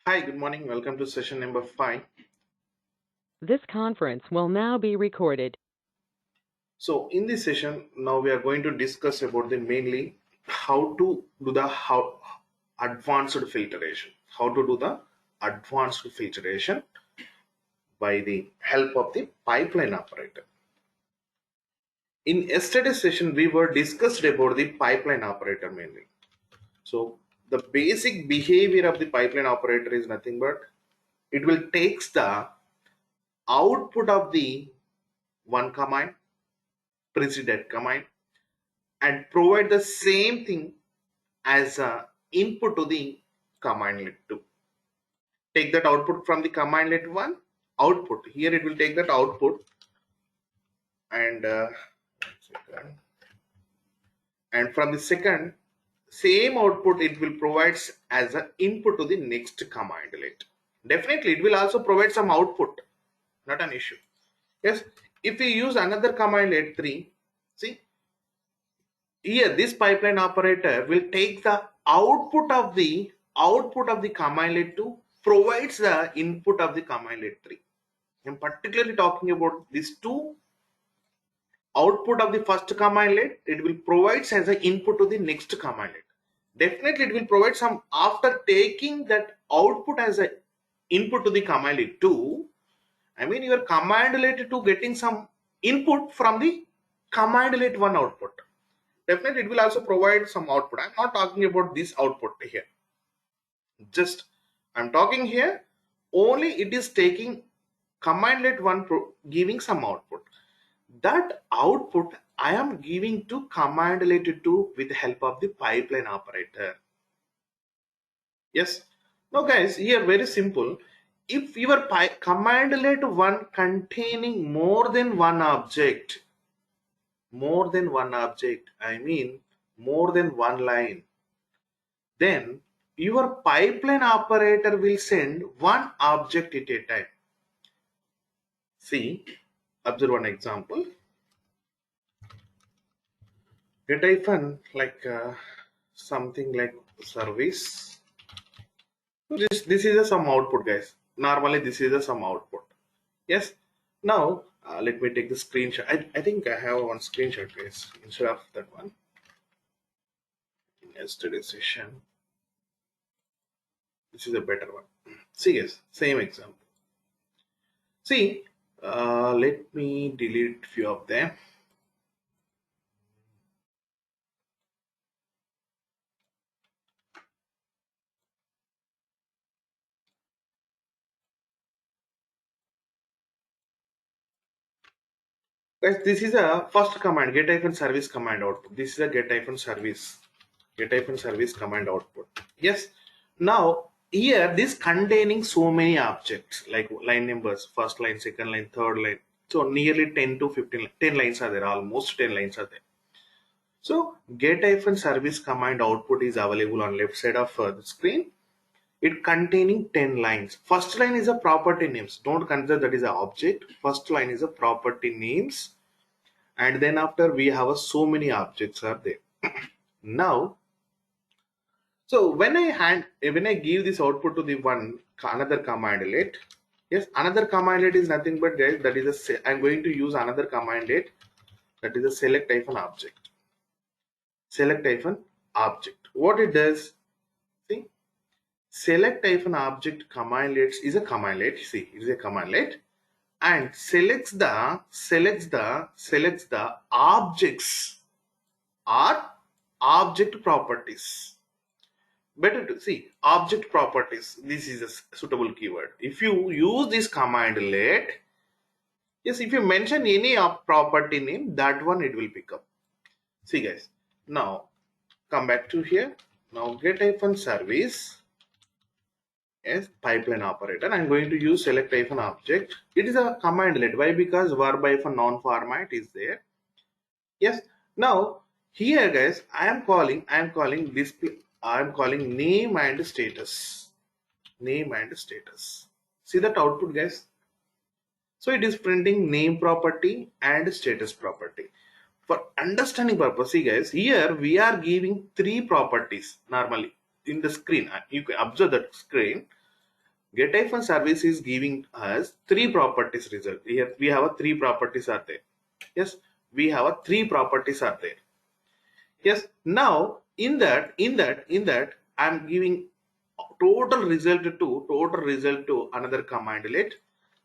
Hi, good morning. Welcome to session number 5. This conference will now be recorded. So, in this session, now we are going to discuss about the mainly how to do the how advanced filtration. How to do the advanced filtration by the help of the pipeline operator. In yesterday's session, we were discussed about the pipeline operator mainly. So, the basic behavior of the pipeline operator is nothing but it will takes the output of the one command preceded command and provide the same thing as a input to the commandlet 2. Take that output from the commandlet 1 output. Here it will take that output and from the second same output it will provides as an input to the next commandlet. Definitely it will also provide some output, not an issue. Yes, if we use another commandlet 3, see here this pipeline operator will take the output of the commandlet 2 provides the input of the commandlet 3. I'm particularly talking about these two output of the first commandlet. It will provides as an input to the next commandlet. Definitely it will provide some after taking that output as an input to the commandlet 2. I mean your commandlet 2 getting some input from the commandlet 1 output. Definitely it will also provide some output. I'm not talking about this output here. Just I'm talking here only it is taking commandlet 1 giving some output. That output I am giving to commandlet 2 with the help of the pipeline operator. Yes. Now guys, here very simple. If your commandlet 1 containing more than one object, I mean more than one line, then your pipeline operator will send one object at a time. See, observe one example. Get hyphen like something like service. So this is a some output, guys. Normally this is a some output. Yes. Now let me take the screenshot. I think I have one screenshot, guys, instead of that one in yesterday's session. This is a better one. See, guys, same example. See, let me delete few of them. Guys, this is a first command, get-service command output. This is a get-service command output. Yes. Now here this containing so many objects like line numbers, first line, second line, third line. So nearly 10 to 15, 10 lines are there, almost 10 lines are there. So get-service command output is available on left side of the screen. It containing 10 lines. First line is a property names. Don't consider that is an object. First line is a property names. And then after we have so many objects are there. Now, so when I give this output to the another commandlet, yes, another commandlet is nothing but that is I'm going to use another commandlet, that is a select hyphen object. Select hyphen object. What it does, see, select hyphen object commandlet is a commandlet. See, it is a commandlet and selects the objects or object properties. Better to see object properties. This is a suitable keyword. If you use this commandlet, yes, if you mention any property name, that one it will pick up. See guys, now come back to here. Now get hyphen service, yes, pipeline operator. I'm going to use select hyphen object. It is a commandlet. Why? Because verb hyphen non format is there. Yes. Now here guys, I am calling display. I am calling name and status. Name and status. See that output, guys. So it is printing name property and status property. For understanding purpose, see guys, here we are giving three properties normally in the screen. You can observe that screen. Get-service is giving us three properties result. Here we have a three properties are there. Yes, we have a three properties are there. Yes, now in that I'm giving total result to another command let,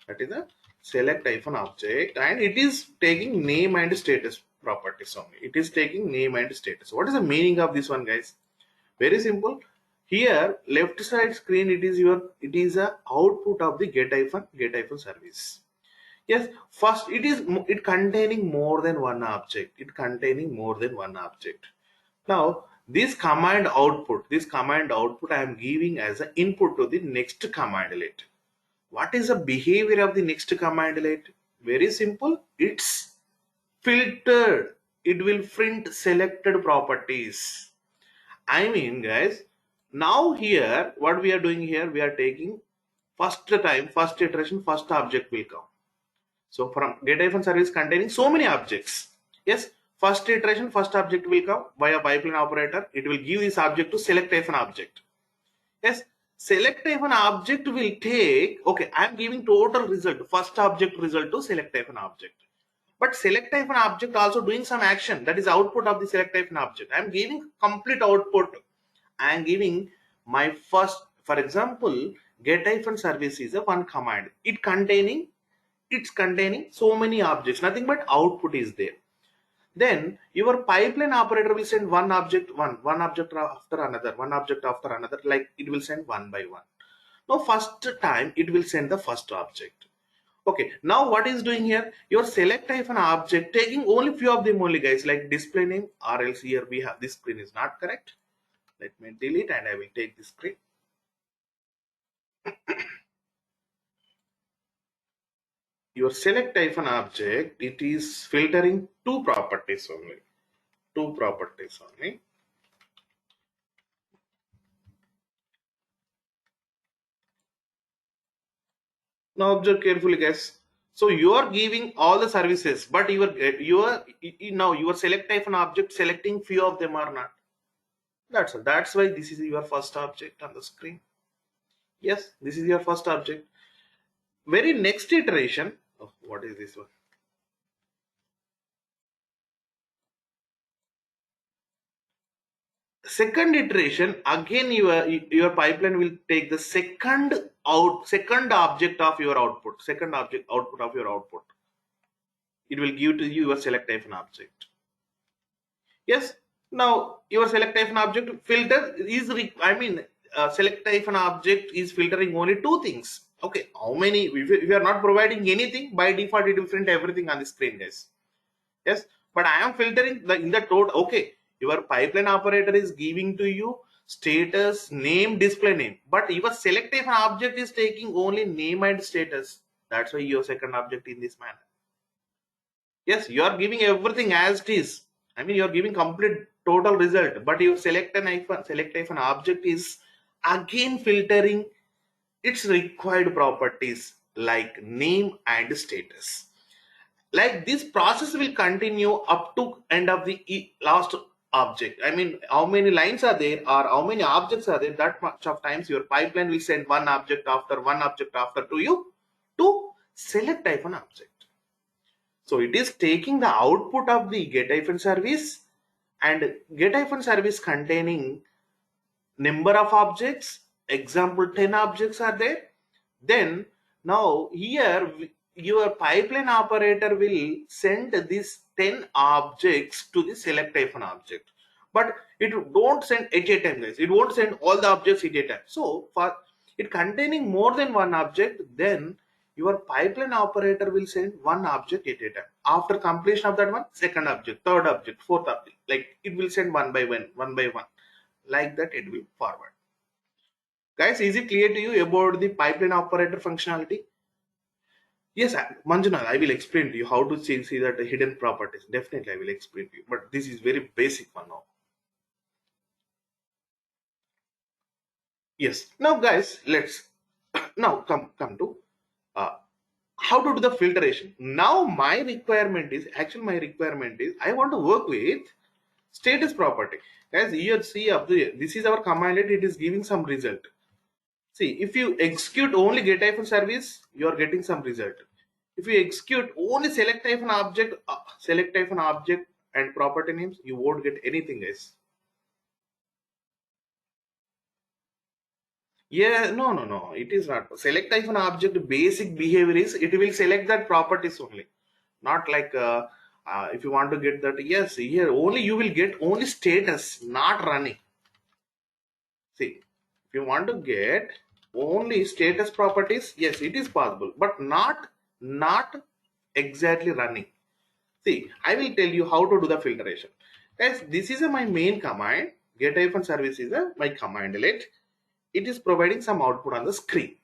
that is a select -object, and it is taking name and status properties only. It is taking name and status. What is the meaning of this one, guys? Very simple. Here left side screen, it is a output of the get-service. Yes, first it containing more than one object. It containing more than one object. Now this command output I am giving as an input to the next commandlet. What is the behavior of the next commandlet? Very simple. It's filtered. It will print selected properties. I mean, guys, now here what we are doing here, we are taking first iteration, first object will come. So from get-service containing so many objects. Yes, first iteration, first object will come via pipeline operator. It will give this object to select-object. Yes, select-object will take, okay, I am giving total result, first object result to select-object. But select-object also doing some action, that is output of the select-object. I am giving complete output. I am giving my first, for example, get-service is a one command. It's containing so many objects, nothing but output is there. Then your pipeline operator will send one object after another, like it will send one by one. Now first time it will send the first object. Okay, now what is doing here? Your select-object taking only few of them only, guys, like display name, or else here we have this screen is not correct. Let me delete and I will take this screen. Your select-object, it is filtering two properties only. Now observe carefully, guys. So you are giving all the services, but your select-object selecting few of them are not. That's why this is your first object on the screen. Yes, this is your first object. Very next iteration. Oh, what is this one? Second iteration, again your pipeline will take the second object of your output. Output of your output. It will give to you your select-object. Yes. Now your select-object filter is select-object is filtering only two things. Okay, how many? If you are not providing anything, by default it will print everything on the screen, guys. Yes, but I am filtering in the total. Okay, your pipeline operator is giving to you status, name, display name, but your select-object is taking only name and status. That's why your second object in this manner. Yes, you are giving everything as it is. I mean, you are giving complete total result, but your select-object is again filtering its required properties like name and status. Like this process will continue up to end of the last object. I mean, how many lines are there or how many objects are there, that much of times your pipeline will send one object after to you to select-object. So it is taking the output of the get-service, and get-service containing number of objects. Example, 10 objects are there. Then now here your pipeline operator will send these 10 objects to the select-object, but it don't send at a time, guys. It won't send all the objects at a time. So for it containing more than one object, then your pipeline operator will send one object at a time. After completion of that one, second object, third object, fourth object, like it will send one by one. Like that it will forward. Guys, is it clear to you about the pipeline operator functionality? Yes, Manjunath, I will explain to you how to see that hidden properties. Definitely, I will explain to you. But this is very basic one now. Yes. Now, guys, let's now come to how to do the filtration. Now, my requirement is I want to work with status property. Guys, here see up there. This is our command. It is giving some result. See, if you execute only get hyphen service, you are getting some result. If you execute only select hyphen object and property names, you won't get anything, guys. Yeah, no. It is not. Select hyphen object basic behavior is it will select that properties only. Not like if you want to get that, yes, here only you will get only status, not running. See, if you want to get only status properties, yes, it is possible, but not exactly running. See, I will tell you how to do the filtration. Guys, this is my main command. Get hyphen service is my commandlet. It is providing some output on the screen.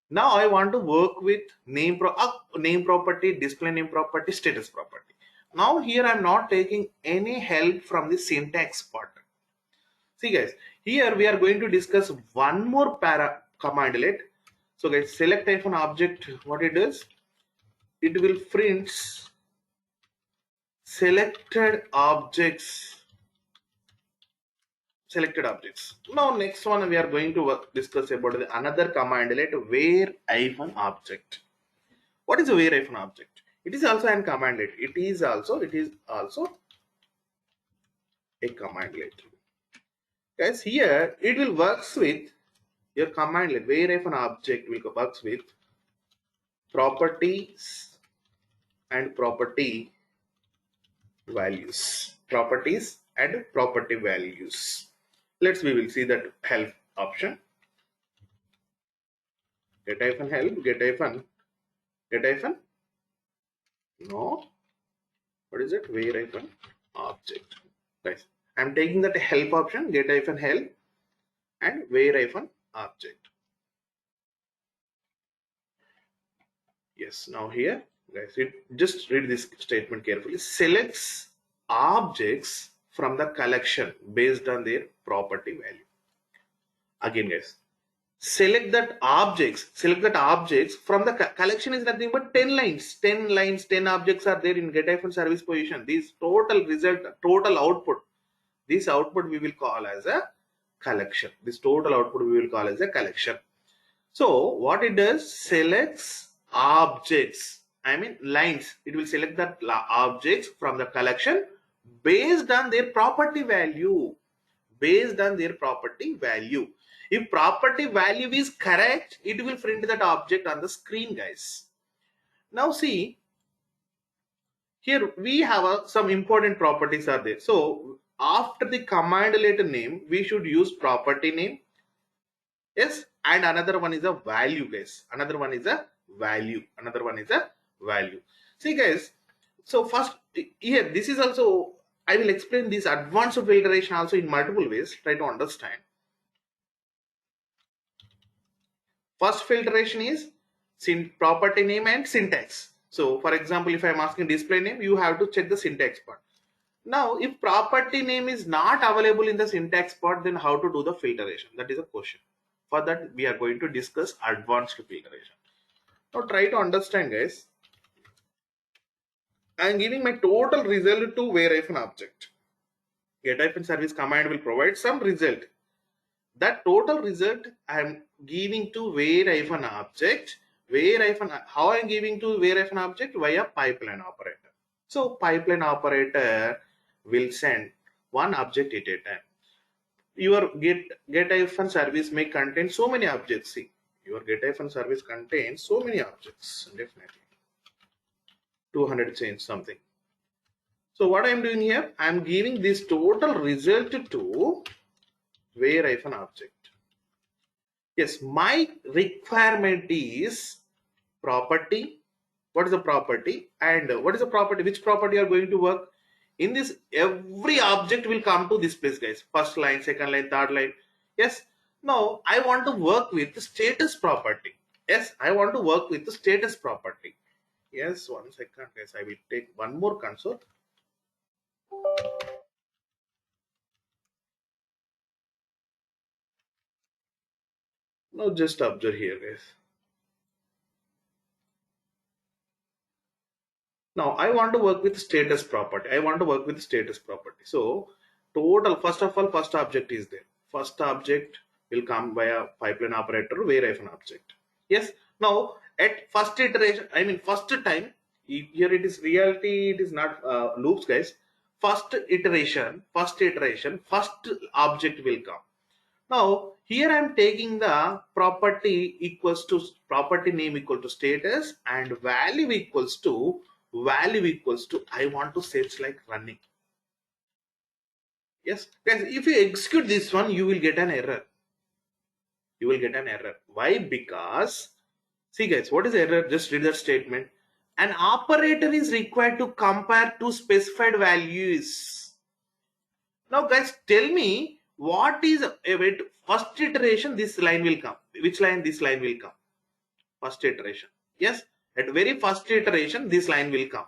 Now I want to work with name property, display name property, status property. Now here I am not taking any help from the syntax part. See guys, here we are going to discuss one more commandlet. So guys, select hyphen object, what it does, it will print selected objects. Now next one we are going to discuss about another commandlet, where hyphen object. What is a where hyphen object? It is also an commandlet. It is also a commandlet. Guys, here it will works with your commandlet. Where hyphen object will works with properties and property values. Properties and property values. We will see that help option. Get hyphen help, get hyphen. No. What is it? Where hyphen object. Guys, I'm taking that help option, get hyphen help and where hyphen object. Yes, now here, guys, just read this statement carefully. Selects objects from the collection based on their property value. Again, guys, select that objects from the collection is nothing but 10 lines. 10 objects are there in get hyphen service position. This total result, total output, this output we will call as a collection. This total output we will call as a collection. So what it does, selects objects, I mean lines. It will select that objects from the collection based on their property value. If property value is correct, it will print that object on the screen, guys. Now see, here we have some important properties are there. So after the commandlet name, we should use property name. Yes, and another one is a value, guys. Another one is a value. See guys, so first here, this is also, I will explain this advanced filtration also in multiple ways. Try to understand. First filtration is property name and syntax. So for example, if I am asking display name, you have to check the syntax part. Now if property name is not available in the syntax part, then how to do the filtration? That is a question. For that we are going to discuss advanced filtration. Now try to understand, guys. I am giving my total result to where hyphen object. Get hyphen service command will provide some result. That total result I am giving to where hyphen object. How I am giving to where hyphen object? Via pipeline operator. So pipeline operator will send one object at a time. Your get hyphen service may contain so many objects. See, your get hyphen service contains so many objects, definitely 200 change something. So what I am doing here, I am giving this total result to where hyphen object. Yes, my requirement is property. What is the property? And what is the property? Which property you are going to work? In this, every object will come to this place, guys. First line, second line, third line. Yes. Now I want to work with the status property. Yes, I want to work with the status property. Yes, 1 second, guys. I will take one more console. Now just observe here, guys. Now I want to work with status property. So total, first of all, first object is there. First object will come via pipeline operator where an object. Yes. Now at first iteration, I mean first time, here it is reality, it is not loops, guys. First iteration, first object will come. Now here I am taking the property equals to property name equal to status and value equals to I want to set like running. Yes, guys, if you execute this one, you will get an error. You will get an error. Why? Because see, guys, what is error? Just read the statement. An operator is required to compare two specified values. Now, guys, tell me what is wait, first iteration. This line will come. Which line? This line will come. First iteration. Yes, at very first iteration, this line will come.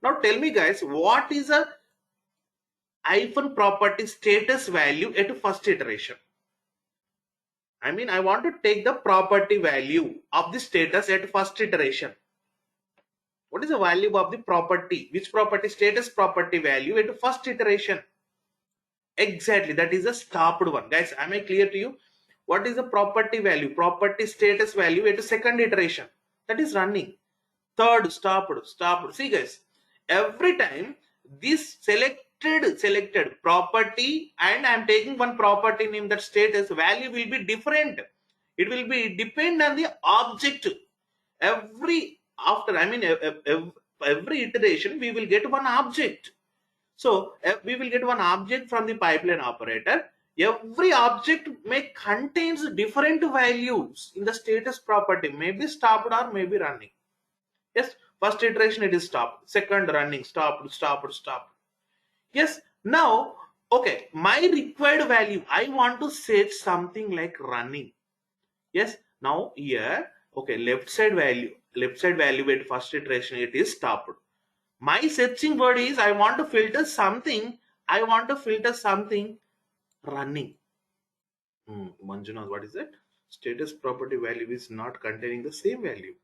Now, tell me, guys, what is a hyphen property status value at first iteration? I mean, I want to take the property value of the status at first iteration. What is the value of the property? Which property? Status property value at first iteration. Exactly, that is a stopped one. Guys, am I clear to you? What is the property value? Property status value at second iteration. That is running. Third, stopped. See, guys, every time this selected property, and I am taking one property name, that status value will be different. It will be depend on the object. Every after, I mean, every iteration we will get one object. So we will get one object from the pipeline operator. Every object may contains different values in the status property, maybe stopped or maybe running. Yes, first iteration it is stopped, second running, stopped. Yes, now okay, my required value, I want to set something like running. Yes, now here, okay, left side value at first iteration it is stopped. My searching word is I want to filter something running. Manjunath, what is it? Status property value is not containing the same value.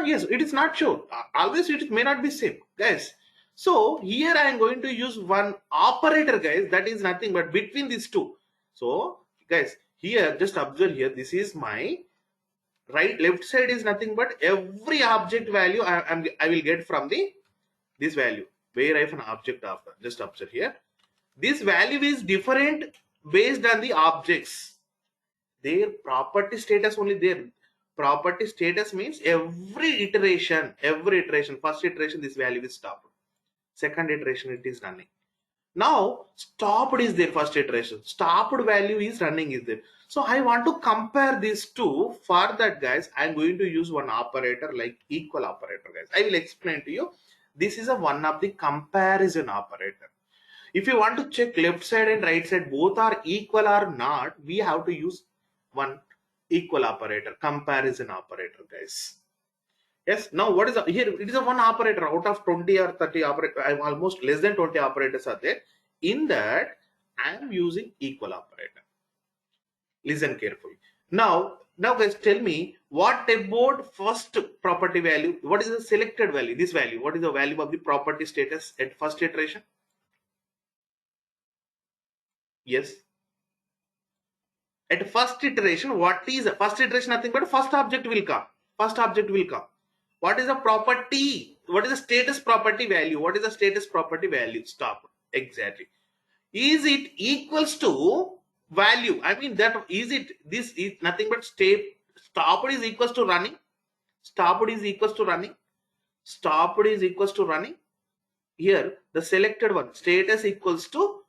Yes, it is not sure. Always it may not be same, guys. So here I am going to use one operator, guys. That is nothing but between these two. So guys, here just observe here. This is my left side is nothing but every object value I will get from this value where I have an object after. Just observe here. This value is different based on the objects. Their property status only there. Property status means every iteration, first iteration, this value is stopped. Second iteration, it is running. Now, stopped is there, first iteration. Stopped value is running is there. So I want to compare these two. For that, guys, I'm going to use one operator like equal operator, guys. I will explain to you. This is one of the comparison operator. If you want to check left side and right side both are equal or not, we have to use one equal operator, comparison operator, guys. Yes, now what is here? It is a one operator out of 20 or 30 operator. Almost less than 20 operators are there. In that, I am using equal operator. Listen carefully. Now guys, tell me what about first property value? What is the selected value? This value. What is the value of the property status at first iteration? Yes. At first iteration, what is first iteration? Nothing but first object will come. What is the property? What is the status property value? What is the status property value? Stop. Exactly. Is it equals to value? I mean that is it. This is nothing but stopped is equals to running. Stopped is equals to running. Stopped is equals to running. Here the selected one status equals to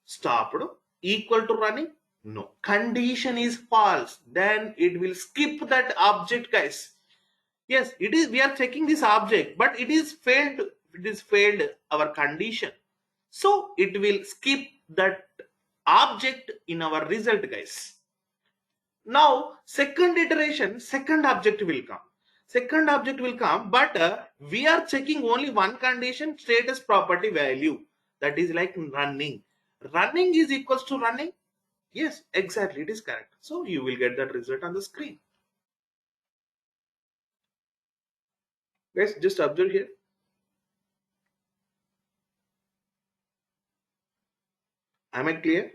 stopped equal to running. No, condition is false. Then it will skip that object, guys. Yes, it is. We are checking this object, but it is failed. It is failed our condition. So it will skip that object in our result, guys. Now, second iteration, second object will come. But we are checking only one condition, status property value. That is like running. Running is equals to running. Yes, exactly. It is correct. So you will get that result on the screen. Guys, just observe here. Am I clear?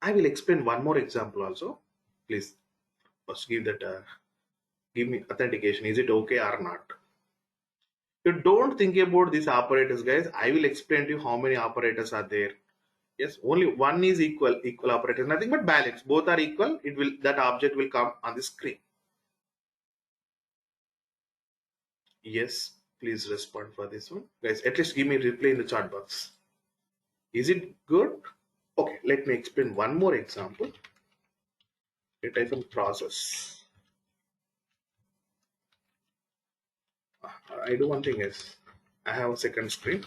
I will explain one more example also. Please first give that give me authentication. Is it okay or not? You don't think about these operators, guys. I will explain to you how many operators are there. Yes, only one is equal operator, nothing but balance. Both are equal. It will that object will come on the screen. Yes, please respond for this one, guys. At least give me reply in the chat box. Is it good? Okay, let me explain one more example. A type of process. I do one thing is I have a second screen.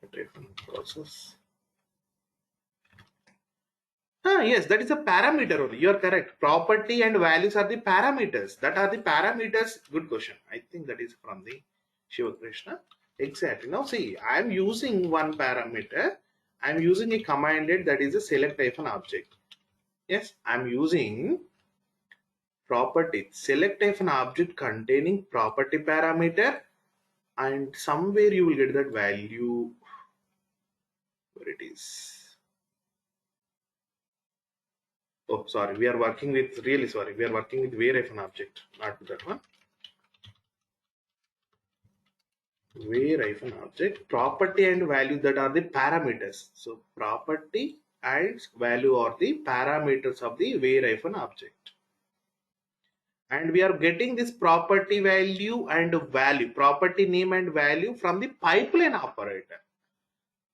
A type of process. Yes, that is a parameter only. You are correct. Property and values are the parameters. That are the parameters. Good question. I think that is from the Shiva Krishna. Exactly. Now see, I am using one parameter. I am using a commanded that is a select hyphen object. Yes, I am using property. Select hyphen object containing property parameter, and somewhere you will get that value where it is. Oh, sorry. We are working with really sorry. We are working with where hyphen object, not with that one. Where hyphen object, property and value that are the parameters. So property and value are the parameters of the where hyphen object. And we are getting this property value and value, property name and value from the pipeline operator.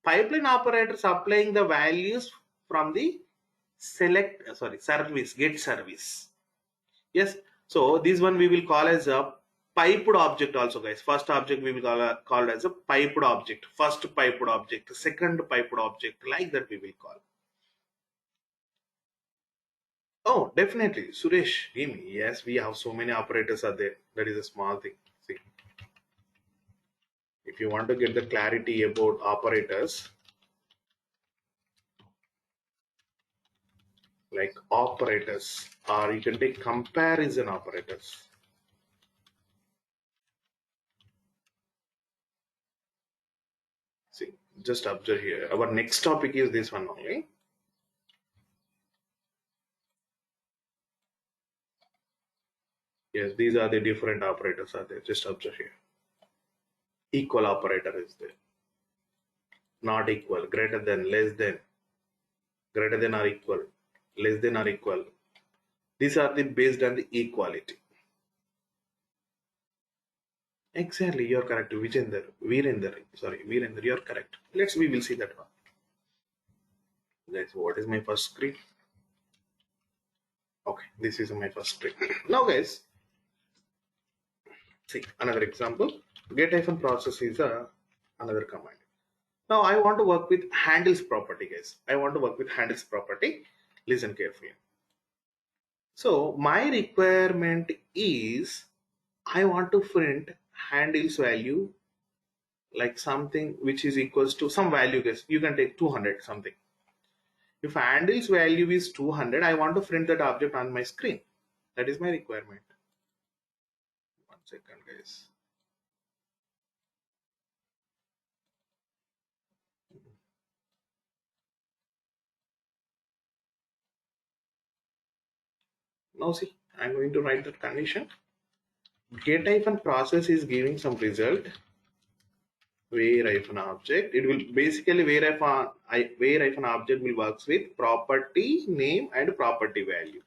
Pipeline operator is applying the values from the service, get service. Yes, so this one we will call as a piped object also, guys. First object we will call as a piped object, first piped object, second piped object, like that we will call. Oh, definitely, Suresh, give me. Yes, we have so many operators are there. That is a small thing. See, if you want to get the clarity about operators, like operators, or you can take comparison operators. See, just observe here. Our next topic is this one only. Yes, these are the different operators are there. Just observe here. Equal operator is there. Not equal, greater than, less than, greater than or equal, less than or equal. These are the based on the equality. Exactly, you're correct. Virender, you're correct. We will see that one. Guys, what is my first screen? Okay, this is my first screen. Now, guys, see another example. Get hyphen process is another command. Now, I want to work with handles property, guys. I want to work with handles property. Listen carefully. So, my requirement is I want to print handles value like something which is equals to some value, guys. You can take 200 something. If handles value is 200, I want to print that object on my screen. That is my requirement. 1 second, guys. Now see, I'm going to write that condition. Get hyphen process is giving some result. Where hyphen object, it will basically where hyphen object will works with property name and property value.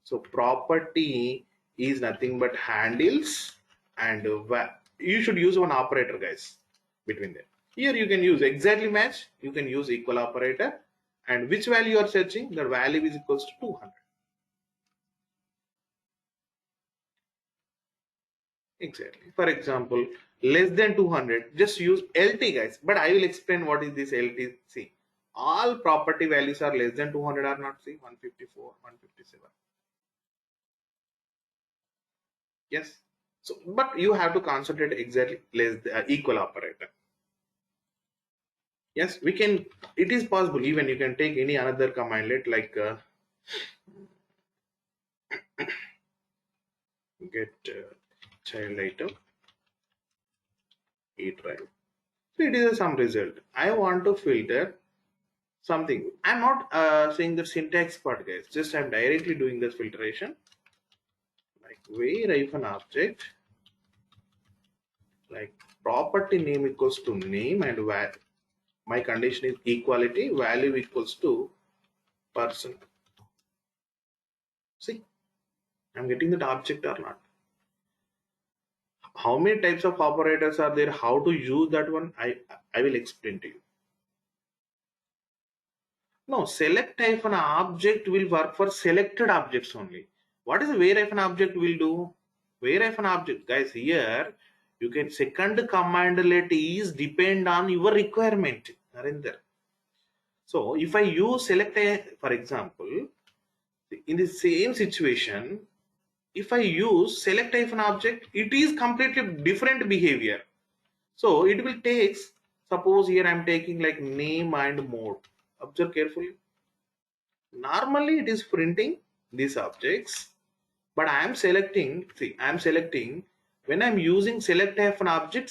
So property is nothing but handles, and you should use one operator, guys, between them. Here you can use exactly match, you can use equal operator, and which value you are searching, the value is equals to 200. Exactly. For example, less than 200, just use LT, guys. But I will explain what is this LT. See, all property values are less than 200 or not. See, 154, 157. Yes. So, but you have to concentrate exactly equal operator. Yes, we can. It is possible. Even you can take any another command like get child item eat right. So it is some result. I want to filter something. I'm not saying the syntax part, guys. Just I'm directly doing this filtration, like where-object, like property name equals to name, and my condition is equality, value equals to person. See, I'm getting that object or not. How many types of operators are there? How to use that one? I will explain to you. No, select type an object will work for selected objects only. What is where an object will do? Where an object, guys, here you can second command let is depend on your requirement, Narendra. So if I use select for example, in the same situation, if I use select an object, it is completely different behavior. So it will take, suppose here I'm taking like name and mode. Observe carefully. Normally it is printing these objects, but I am selecting, see, I am selecting, when I'm using select type an object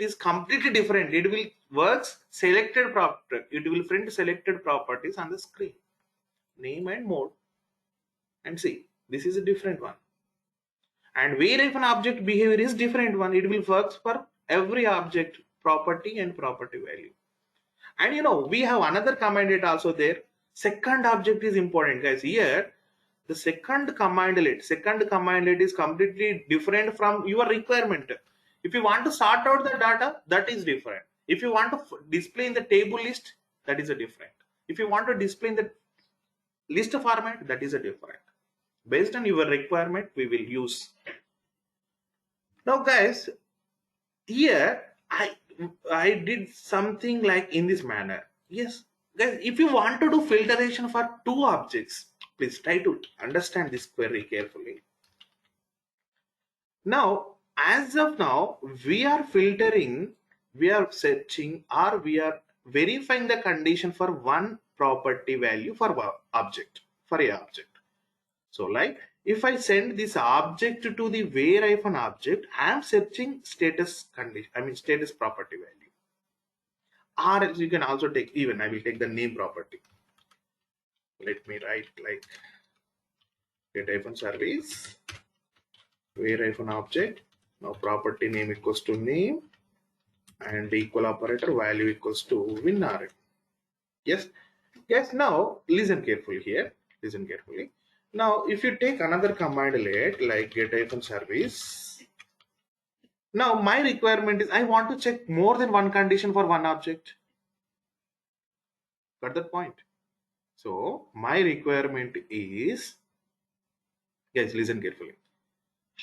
is completely different. It will works selected property, it will print selected properties on the screen, name and mode. And see, this is a different one. And where if an object behavior is different one, it will work for every object property and property value. And you know, we have another command it also there. Second object is important, guys. Here the second command let is completely different from your requirement. If you want to sort out the data, that is different. If you want to display in the table list, that is a different. If you want to display in the list format, that is a different. Based on your requirement, we will use. Now guys, here I did something like in this manner. Yes, guys, if you want to do filtration for two objects, please try to understand this query carefully. Now, as of now, we are filtering, we are searching, or we are verifying the condition for one property value for object, for a object. So like if I send this object to the where-object, I am searching status condition, I mean status property value. Or you can also take, even I will take the name property. Let me write like get-service where-object. Now property name equals to name and equal operator value equals to winner. Yes, yes. Now listen carefully here. Listen carefully. Now, if you take another command like get-service, now my requirement is I want to check more than one condition for one object. Got that point? So my requirement is, guys, listen carefully.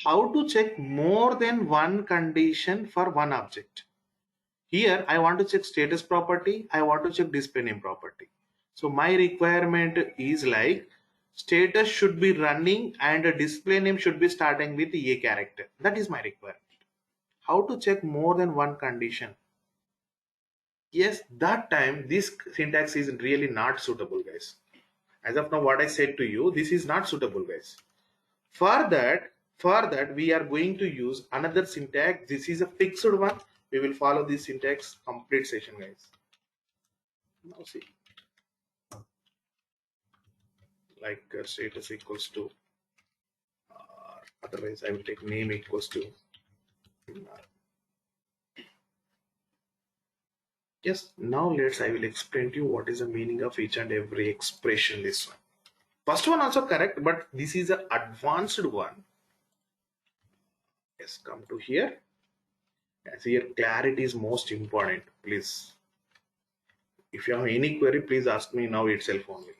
How to check more than one condition for one object? Here I want to check status property. I want to check display name property. So my requirement is like status should be running and a display name should be starting with a character. That is my requirement. How to check more than one condition? Yes, that time this syntax is really not suitable, guys. As of now, what I said to you, this is not suitable, guys. For that we are going to use another syntax. This is a fixed one. We will follow this syntax complete session, guys. Now see, like status equals to, otherwise I will take name equals to. Yes, now I will explain to you what is the meaning of each and every expression. This one, first one also correct, but this is an advanced one. Yes, come to here. As here clarity is most important. Please, if you have any query, please ask me now itself only.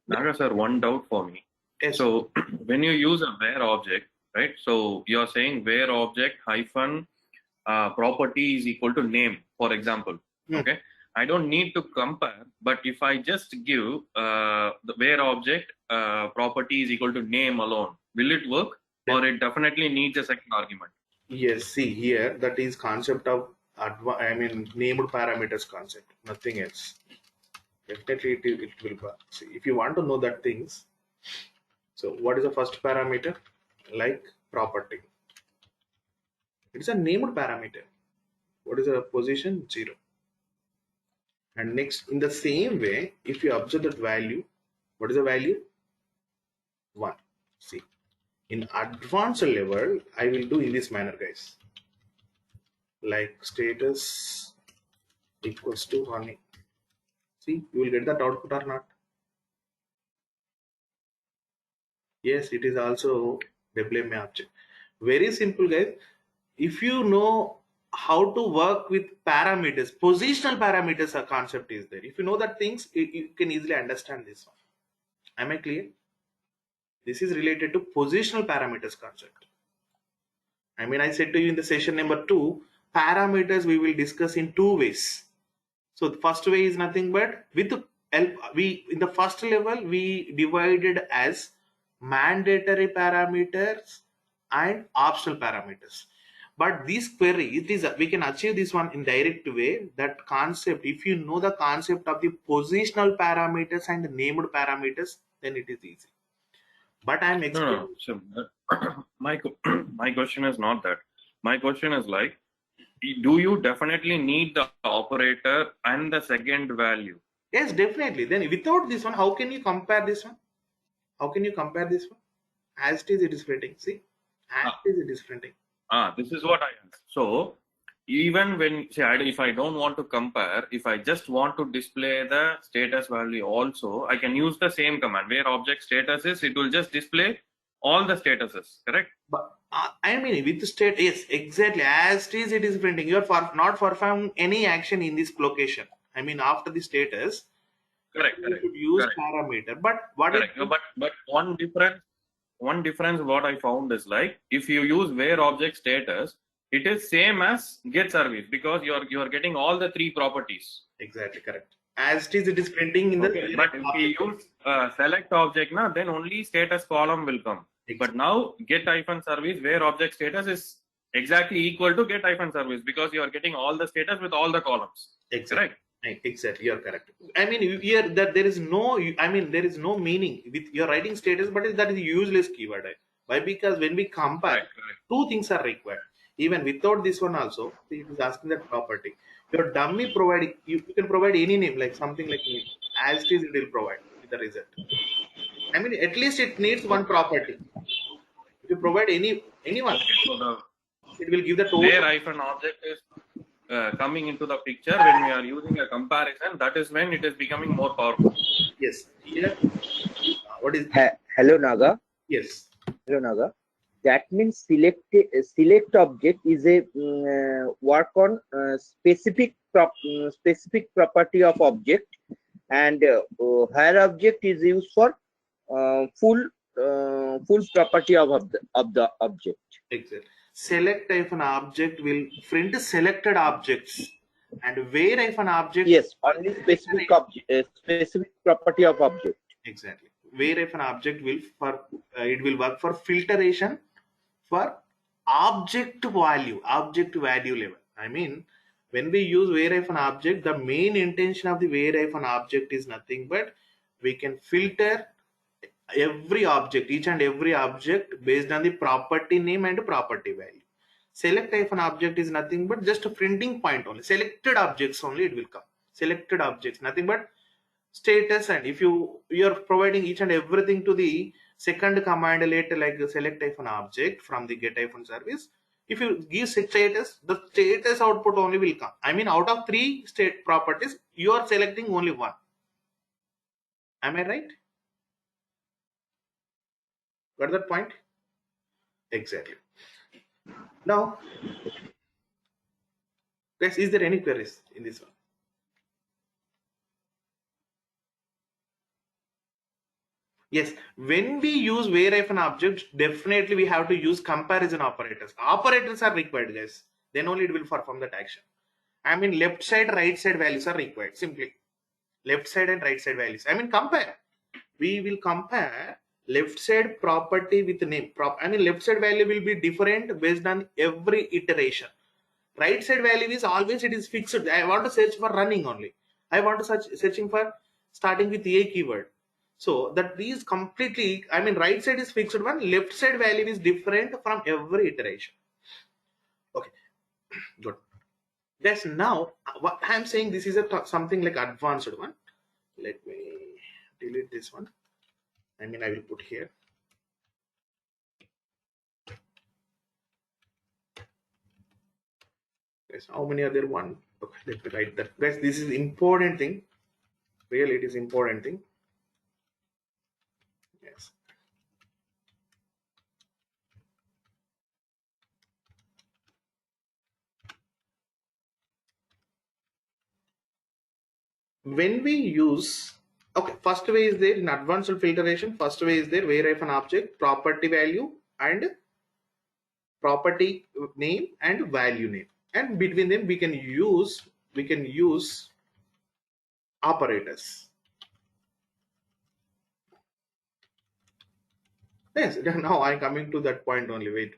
Naga sir, one doubt for me. Yes. So when you use a where object, right? So you're saying where object hyphen property is equal to name, for example. Okay. I don't need to compare, but if I just give the where object property is equal to name alone, will it work? Or it definitely needs a second argument? Yes, see here, that is concept of named parameters concept, nothing else. Definitely it will work. See, if you want to know that things, so what is the first parameter? like property. It's a named parameter. What is the position? 0. And next, in the same way, if you observe that value, what is the value? 1. See, in advanced level, I will do in this manner, guys. Like status equals to running. See, you will get that output or not? Yes, it is also WMA object. Very simple, guys. If you know how to work with parameters, positional parameters, a concept is there. If you know that things, you can easily understand this one. Am I clear? This is related to positional parameters concept. I mean, I said to you in the session number 2, parameters we will discuss in 2 ways. So the first way is nothing but with we in the first level we divided as mandatory parameters and optional parameters. But this query, it is we can achieve this one in direct way. That concept, if you know the concept of the positional parameters and named parameters, then it is easy. But I am explaining. So my question is not that. My question is like, do you definitely need the operator and the second value? Yes, definitely. Then without this one, how can you compare this one? How can you compare this one? As it is, it is printing. See, as it is, it is printing. This is what I asked. So even when, say, if I don't want to compare, if I just want to display the status value also, I can use the same command. Where object status is, it will just display all the statuses, correct? But I mean, with the state, yes, exactly. As it is printing. You are not performing any action in this location. I mean, after the status, Correct. you should use parameter. But what correct. But one difference what I found is like, if you use where object status, it is same as get service, because you are getting all the 3 properties. Exactly correct. As it is printing in the. But if we use select object now, then only status column will come. Exactly. But now get -service where object status is exactly equal to get -service, because you are getting all the status with all the columns. Exactly. Correct? Exactly, you're correct. I mean, here that there is no, there is no meaning with your writing status, but that is useless keyword. Why? Because when we compare, Correct. 2 things are required. Even without this one also, it is asking that property. Your dummy providing, you can provide any name, like something like name. As it is, it will provide the result. I mean, at least it needs one property. If you provide anyone, So it will give the total. where -object is coming into the picture when we are using a comparison, that is when it is becoming more powerful. Yes. Here, what is? Hello, Naga. Yes. Hello, Naga. That means select object is a work on specific property of object, and where object is used for full property of the object. Exactly. Select if an object will print selected objects, and where if an object. Yes, only specific property of object. Exactly. Where if an object will it will work for filtration for object value level. I mean, when we use where if an object, the main intention of the where if an object is nothing but we can filter every object, each and every object based on the property name and property value. Select if an object is nothing but just a printing point only. Selected objects only it will come. Selected objects, nothing but status. And if you are providing each and everything to the second command later, like select an object from the get service, if you give status, the status output only will come. I mean, out of 3 state properties, you are selecting only 1. Am I right? Got that point? Exactly. Now, guys, is there any queries in this one? Yes, when we use where if an object, definitely we have to use comparison operators. Operators are required, guys. Then only it will perform that action. I mean, left side, right side values are required. Simply left side and right side values. I mean, compare. We will compare left side property with name. I mean, left side value will be different based on every iteration. Right side value is always, it is fixed. I want to search for running only. I want to searching for starting with a keyword. So that is completely, I mean, right side is fixed one, left side value is different from every iteration. Okay, good. Yes, now what I'm saying, this is a something like advanced one. Let me delete this one. I mean, I will put here. Yes, how many are there? One. Okay, let me write that. Guys, this is important thing. Really, it is important thing. Yes. When we use, okay, first way is there in advanced filtration. First way is there where if an object, property value and property name and value name, and between them we can use operators. Yes, now I'm coming to that point only. Wait.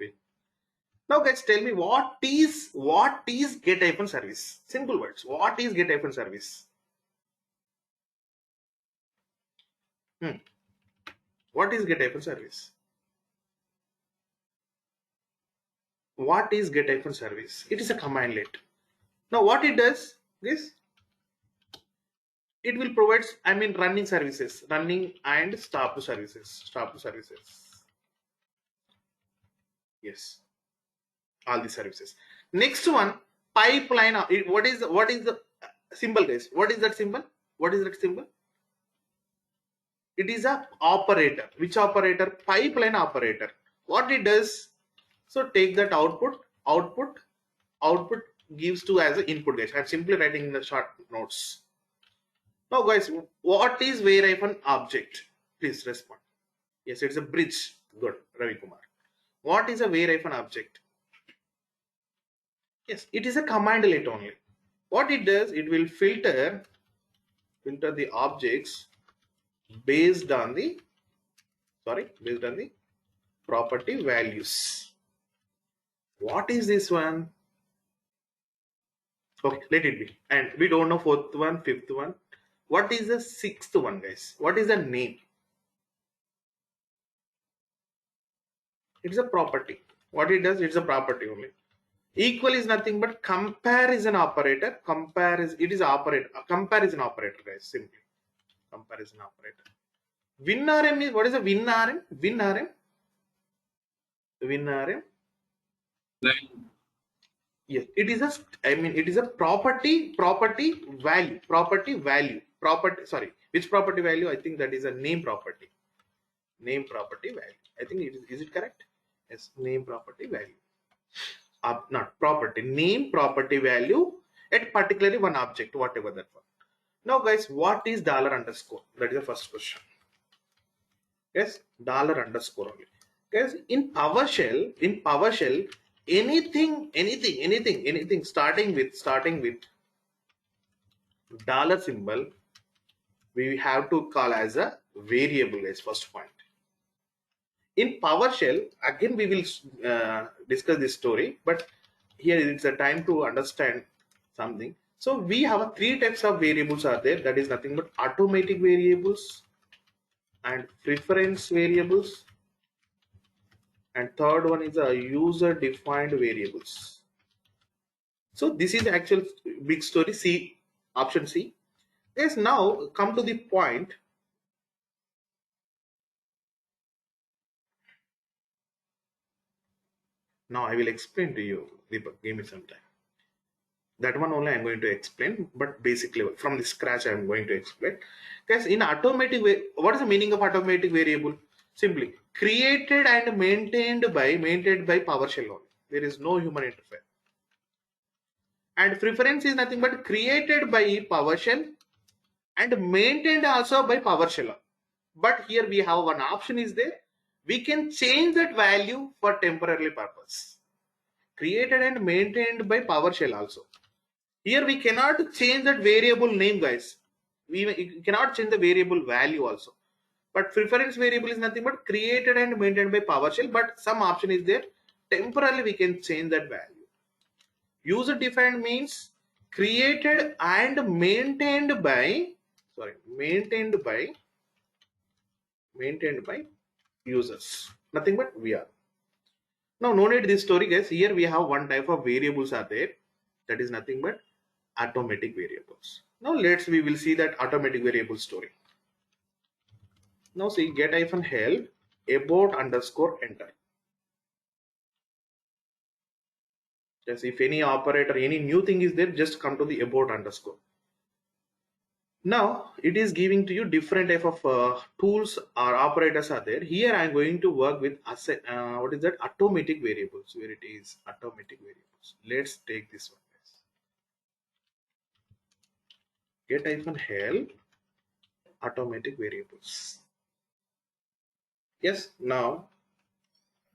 Now guys, tell me what is get-service? Simple words. What is get-service? What is get-service? What is get-service? It is a commandlet. Now what it does is it will provide, I mean, running services, running and stop services. Yes, all the services. Next one, pipeline. What is the symbol, guys? What is that symbol? It is a operator. Which operator? Pipeline operator. What it does? So take that output gives to as an input, guys. I'm simply writing in the short notes. Now guys, what is where object? Please respond. Yes, it's a bridge. Good, Ravi Kumar. What is a where object? Yes, it is a commandlet only. What it does, it will filter the objects based on the property values. What is this one? Okay, let it be. And we don't know fourth one, fifth one. What is the sixth one, guys? What is the name? It's a property. What it does, it's a property only. Equal is nothing but comparison operator. It is operator. Comparison operator, guys. Simply comparison operator. WinRM is, what is a WinRM? WinRM. Yes, it is a, I mean, it is a property value. Sorry, which property value? I think that is a name property. Name property value. I think it is it correct? Yes, name property value. Not property, name property value at particularly one object, whatever that one. Now guys, what is $_? That is the first question. Yes, $_ only. Guys, in PowerShell, anything starting with dollar symbol, we have to call as a variable, guys. First point. In PowerShell, again we will discuss this story, but here it's a time to understand something. So we have three types of variables are there. That is nothing but automatic variables and preference variables, and third one is a user defined variables. So this is the actual big story. C, option C. Yes, now come to the point. Now I will explain to you, Deepak, give me some time. That one only I'm going to explain, but basically from the scratch I'm going to explain. Guys, in automatic, what is the meaning of automatic variable? Simply created and maintained by PowerShell only. There is no human interface. And preference is nothing but created by PowerShell and maintained also by PowerShell. But here we have one option is there. We can change that value for temporary purpose. Created and maintained by PowerShell also. Here we cannot change that variable name, guys. We cannot change the variable value also. But preference variable is nothing but created and maintained by PowerShell. But some option is there. Temporarily we can change that value. User defined means created and maintained by maintained by users, nothing but VR. Now, no need this story, guys. Here we have one type of variables are there, that is nothing but automatic variables. Now we will see that automatic variable story. Now see get -help about_enter. Just if any operator, any new thing is there, just come to the about_. Now it is giving to you different type of tools or operators are there. Here I am going to work with what is that, automatic variables, where it is automatic variables. Let's take this one. Get -help automatic variables. Yes, now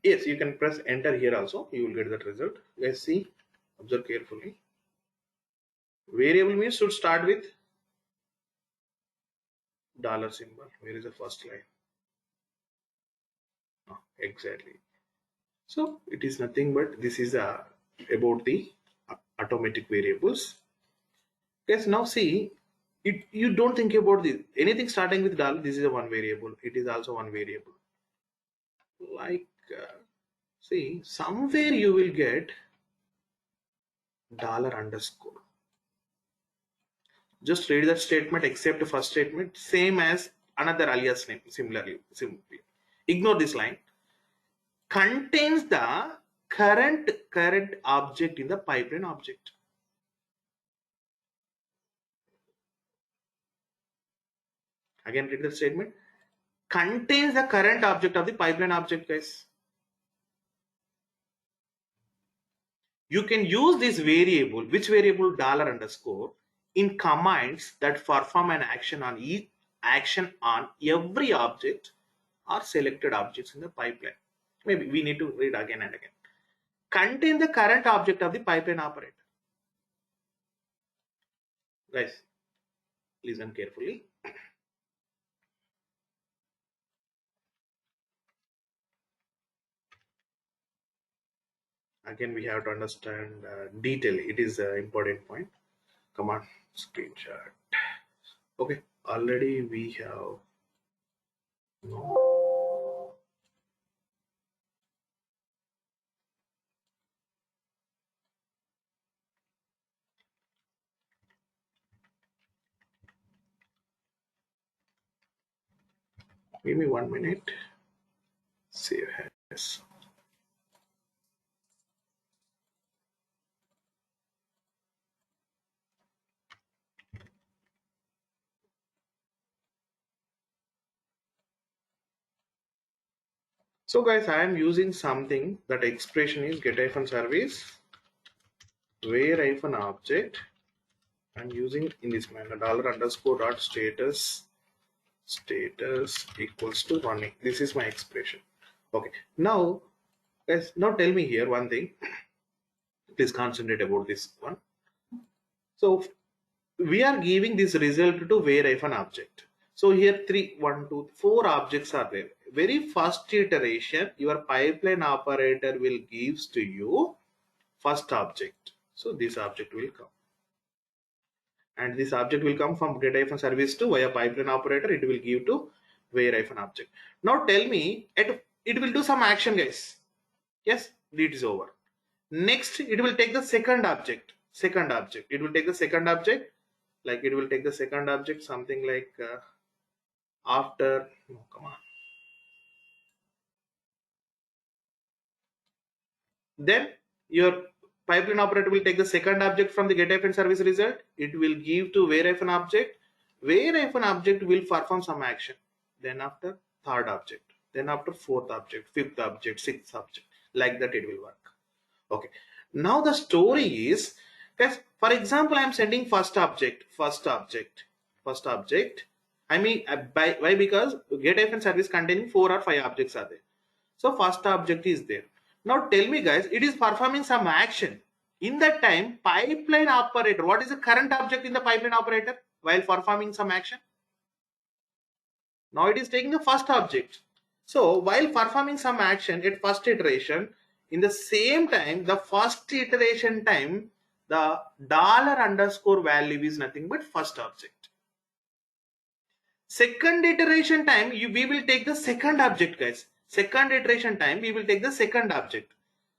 yes, you can press enter here also, you will get that result. Let's see, observe carefully. Variable means should start with dollar symbol. Where is the first line? Oh, exactly. So it is nothing but this is about the automatic variables. Yes, now see it, you don't think about this anything starting with dollar. This is a one variable, it is also one variable. Like see, somewhere you will get $_. Just read that statement except the first statement, same as another alias name. Similarly, simply ignore this line. Contains the current object in the pipeline object. Again, read the statement. Contains the current object of the pipeline object, guys. You can use this variable, which variable $_, in commands that perform an action on every object or selected objects in the pipeline. Maybe we need to read again and again. Contain the current object of the pipeline operator. Guys, listen carefully. Again, we have to understand detail. It is an important point. Come on, screenshot. Okay, already we have. No. Give me 1 minute. Save as. So guys, I am using something, that expression is get-service where-object. I'm using in this manner $_.status equals to running. This is my expression. Okay, now guys, now tell me here one thing. Please concentrate about this one. So we are giving this result to where-object. So here 4 objects are there. Very first iteration, your pipeline operator will gives to you first object. So this object will come, and this object will come from get-service to via pipeline operator. It will give to where-object. Now tell me, it will do some action, guys. Yes, it is over. Next, it will take the second object. It will take the second object. Like it will take the second object, something like after. No, come on. Then your pipeline operator will take the second object from the get-service result. It will give to where-object. Where-object will perform some action. Then after third object. Then after fourth object, fifth object, sixth object. Like that it will work. Okay. Now the story is, guys, for example, I am sending first object. I mean, why? Because get-service containing 4 or 5 objects are there. So first object is there. Now tell me, guys, it is performing some action. In that time, pipeline operator, what is the current object in the pipeline operator while performing some action? Now it is taking the first object. So while performing some action at first iteration, in the same time, the first iteration time, the $_ value is nothing but first object. Second iteration time, we will take the second object, guys. Second iteration time, we will take the second object.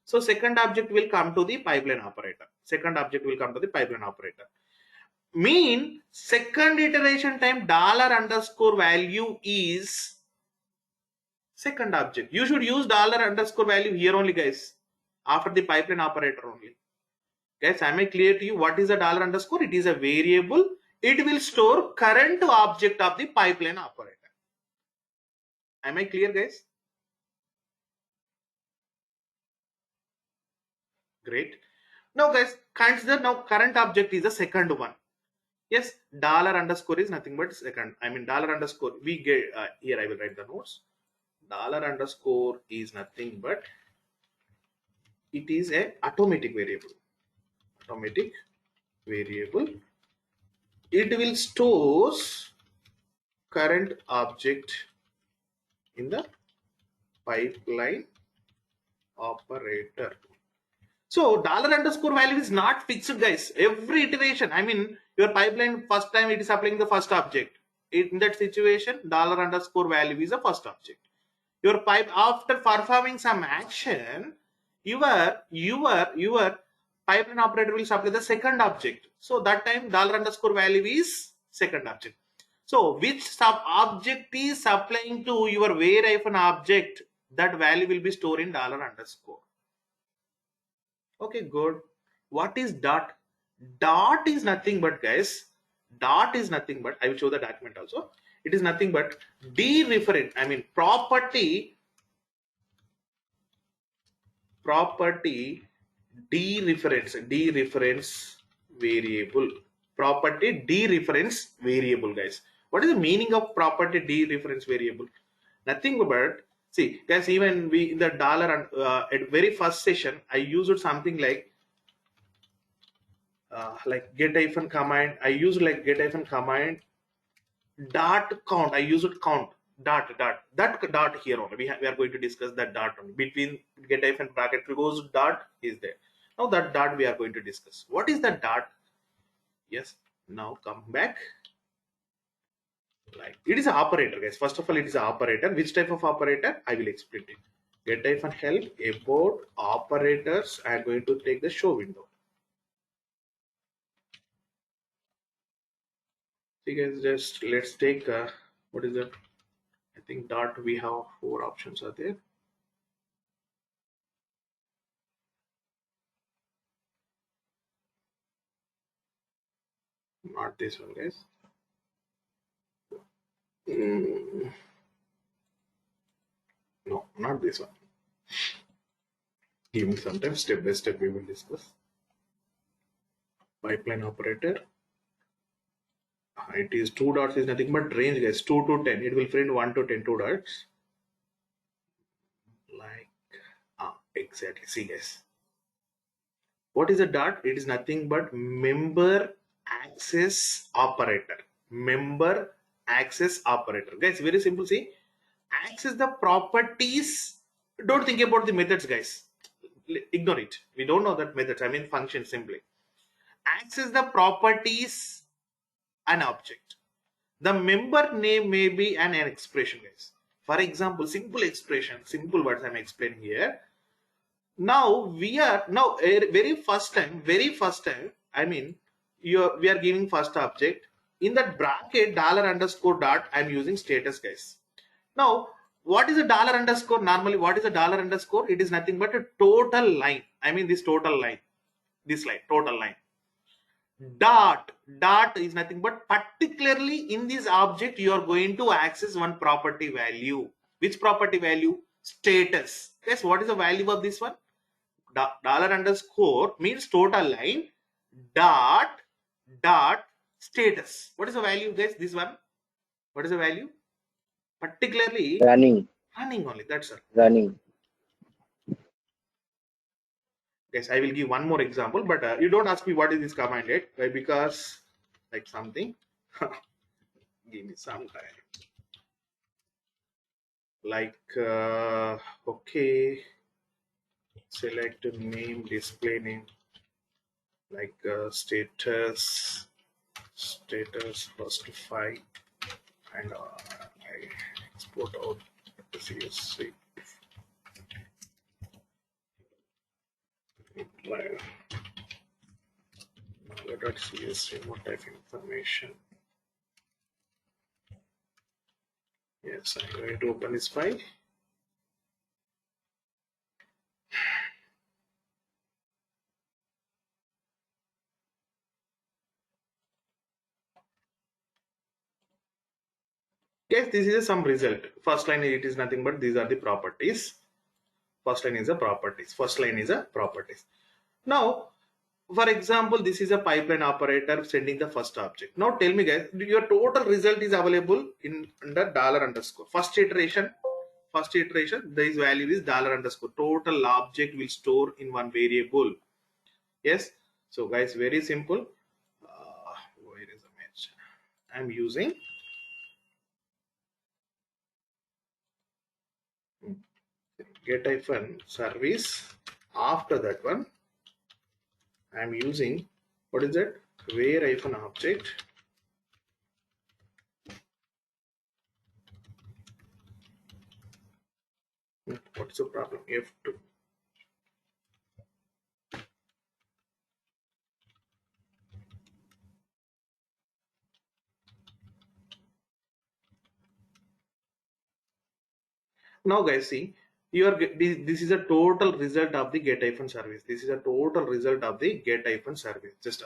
So second object will come to the pipeline operator. Second object will come to the pipeline operator. Mean second iteration time dollar underscore value is second object. You should use dollar underscore value here only, guys. After the pipeline operator only. Guys, am I clear to you? What is a dollar underscore? It is a variable. It will store current object of the pipeline operator. Am I clear, guys? Great. Now, guys, consider now current object is the second one. Yes, dollar underscore is nothing but second. I mean dollar underscore. We get here. I will write the notes. Dollar underscore is nothing but it is a automatic variable. Automatic variable. It will stores current object in the pipeline operator. So dollar underscore value is not fixed, guys. Every iteration, I mean your pipeline first time it is applying the first object. In that situation, dollar underscore value is the first object. Your pipe after performing some action, your pipeline operator will supply the second object. So that time dollar underscore value is second object. So which sub object is supplying to your var object, that value will be stored in dollar underscore. Okay, good. What is dot? Dot is nothing but, guys, dot is nothing but, I will show the document also. It is nothing but dereference, I mean property dereference variable. Property dereference variable, guys. What is the meaning of property dereference variable? Nothing but, see, guys, even we in the dollar at very first session, I used something like get-hyphen command. I used like get-hyphen command dot count. I used count dot that dot here only. We are going to discuss that dot only. Between get-hyphen bracket goes dot is there. Now that dot we are going to discuss. What is the dot? Yes. Now come back. Like it is an operator, guys. First of all, it is an operator. Which type of operator? I will explain it. Get-hyphen help about operators. I am going to take the show window. See, guys, just let's take what is that? I think dot. We have 4 options are there. Not this one, guys. No, not this one. Give me some time. Step by step, we will discuss. Pipeline operator. It is 2 dots is nothing but range, guys. 2 to 10. It will print 1 to 10 2 dots. Like exactly. See, guys. What is a dot? It is nothing but member access operator. Member access operator. Guys, very simple. See, access the properties. Don't think about the methods, guys. Ignore it. We don't know that methods. I mean function simply. Access the properties an object. The member name may be an expression, guys. For example, simple expression, simple words I'm explaining here. Now we are very first time. I mean, we are giving first object in that bracket dollar underscore dot. I'm using status, guys. Now, what is a dollar underscore? Normally, what is a dollar underscore? It is nothing but a total line. I mean, this total line, this line, total line. Dot is nothing but particularly in this object you are going to access one property value. Which property value? Status. Guess what is the value of this one? Dollar underscore means total line dot status. What is the value, guys? This one. What is the value? Particularly running only. That's it. Running. Guys, I will give one more example, but you don't ask me what is this command yet. Why? Because like something. Give me some time. Like okay, select name, display name, like status first 5. and I export out the CSV. .csv, what type of information? Yes, I'm going to open this file. Yes, this is some result. First line, it is nothing but these are the properties. First line is a properties. First line is a properties. Now, for example, this is a pipeline operator sending the first object. Now tell me guys, your total result is available in under dollar underscore. First iteration, this value is dollar underscore. Total object will store in one variable. Yes. So guys, very simple. Where is the match? I'm using get service. After that one, I'm using what is that? Where object. What's the problem? F2. Now guys, see, this is a total result of the get service. This is a total result of the get service. Just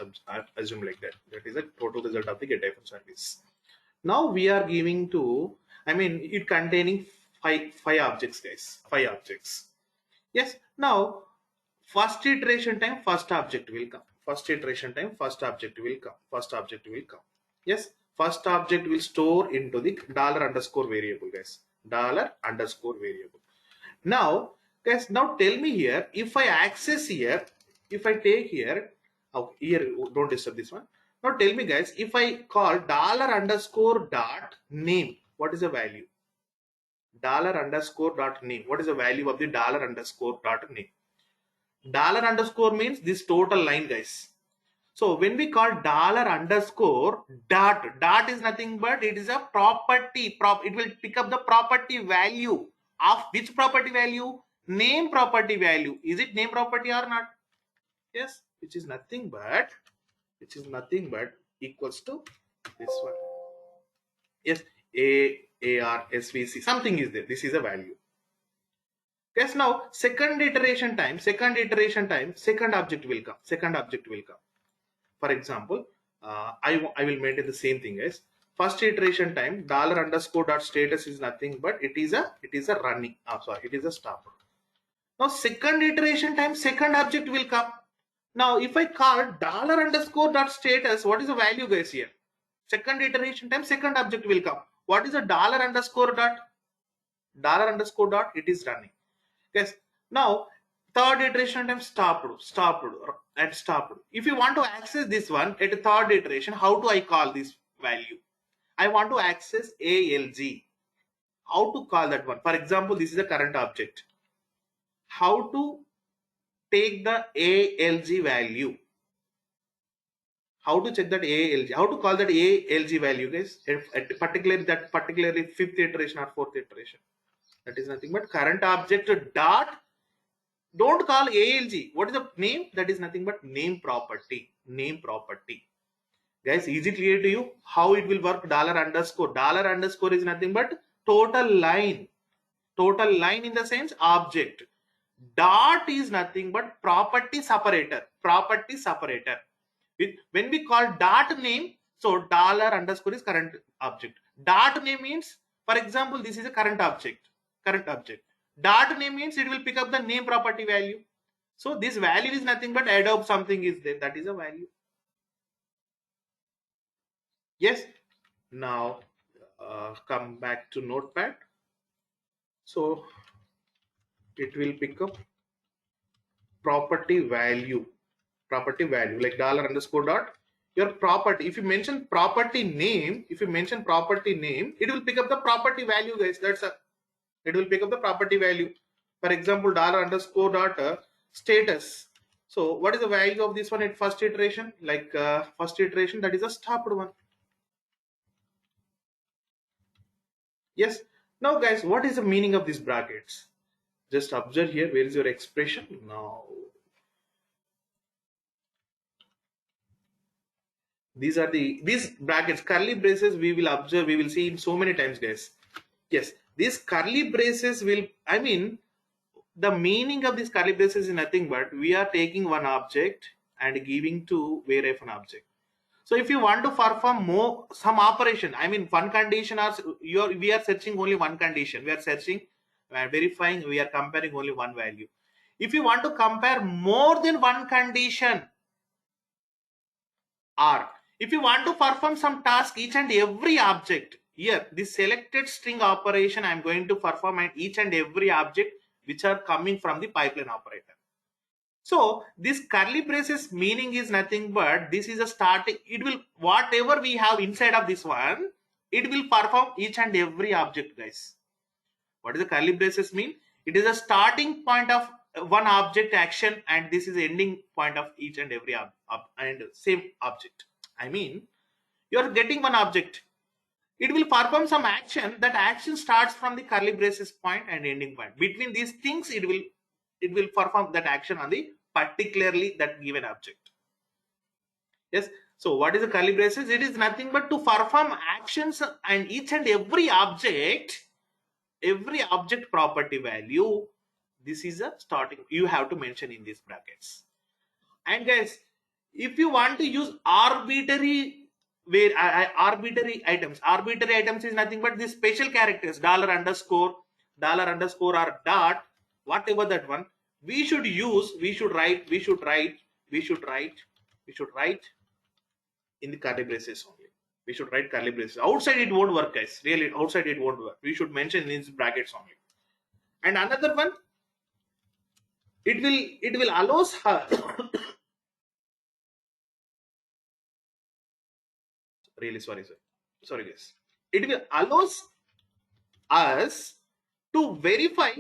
assume like that. That is a total result of the get service. Now we are giving to, it containing five objects, guys. 5 objects. Yes. Now first iteration time, first object will come. First iteration time, first object will come. First object will come. Yes. First object will store into the dollar underscore variable, guys. Dollar underscore variable. Now, guys, now tell me here, if I access here, if I take here, here, don't disturb this one. Now tell me guys, if I call dollar underscore dot name, what is the value? Dollar underscore dot name. What is the value of the dollar underscore dot name? Dollar underscore means this total line, guys. So when we call dollar underscore dot is nothing but it is a property. It will pick up the property value of which property value? Name property value. Is it name property or not? Yes, which is nothing but equals to this one. Yes, AR SVC something is there. This is a value. Yes, now second iteration time, second object will come. Second object will come. For example, I will maintain the same thing as first iteration time dollar underscore dot status is nothing but it is a running. It is a stop. Now second iteration time second object will come. Now if I call dollar underscore dot status, what is the value, guys? Here second iteration time second object will come. What is a dollar underscore dot? Dollar underscore dot, it is running. Yes. Now third iteration time stopped. If you want to access this one at a third iteration, how do I call this value? I want to access ALG. How to call that one? For example, this is a current object. How to take the ALG value? How to check that ALG? How to call that ALG value, guys? Particularly fifth iteration or fourth iteration. That is nothing but current object dot. Don't call ALG. What is the name? That is nothing but name property. Name property. Guys, is it clear to you how it will work? Dollar underscore. Dollar underscore is nothing but total line. Total line in the sense object. Dot is nothing but property separator. Property separator. When we call dot name, so dollar underscore is current object. Dot name means, for example, this is a current object. Current object. Dot name means it will pick up the name property value. So this value is nothing but add up something is there. That is a value. Yes. Now come back to Notepad. So it will pick up property value. Property value like dollar underscore dot. Your property. If you mention property name, it will pick up the property value, guys. It will pick up the property value. For example, dollar underscore dot status. So what is the value of this one at first iteration? Like first iteration, that is a stopped one. Yes. Now guys, what is the meaning of these brackets? Just observe here. Where is your expression? Now these are these brackets, curly braces. We will observe. We will see in so many times, guys. Yes, these curly braces will. I mean, the meaning of these curly braces is nothing but we are taking one object and giving to where of an object. So if you want to perform more some operation, I mean one condition or we are searching only one condition. We are searching, we are verifying, we are comparing only one value. If you want to compare more than one condition, or if you want to perform some task each and every object, here this selected string operation I am going to perform at each and every object which are coming from the pipeline operator. So this curly braces meaning is nothing but this is a starting. It will whatever we have inside of this one, it will perform each and every object, guys. What does the curly braces mean? It is a starting point of one object action, and this is the ending point of each and every and same object. I mean, you are getting one object. It will perform some action. That action starts from the curly braces point and ending point. Between these things, it will perform that action on the particularly that given object. Yes. So what is the curly braces? It is nothing but to perform actions and each and every object property value. This is a starting. You have to mention in these brackets. And guys, if you want to use arbitrary arbitrary items is nothing but these special characters $_ $_ or dot, whatever that one we should use, we should write in the curly braces only. We should write curly braces. Outside it won't work, guys. Really, outside it won't work. We should mention in these brackets only. And another one, it will allows her really sorry guys, it will allows us to verify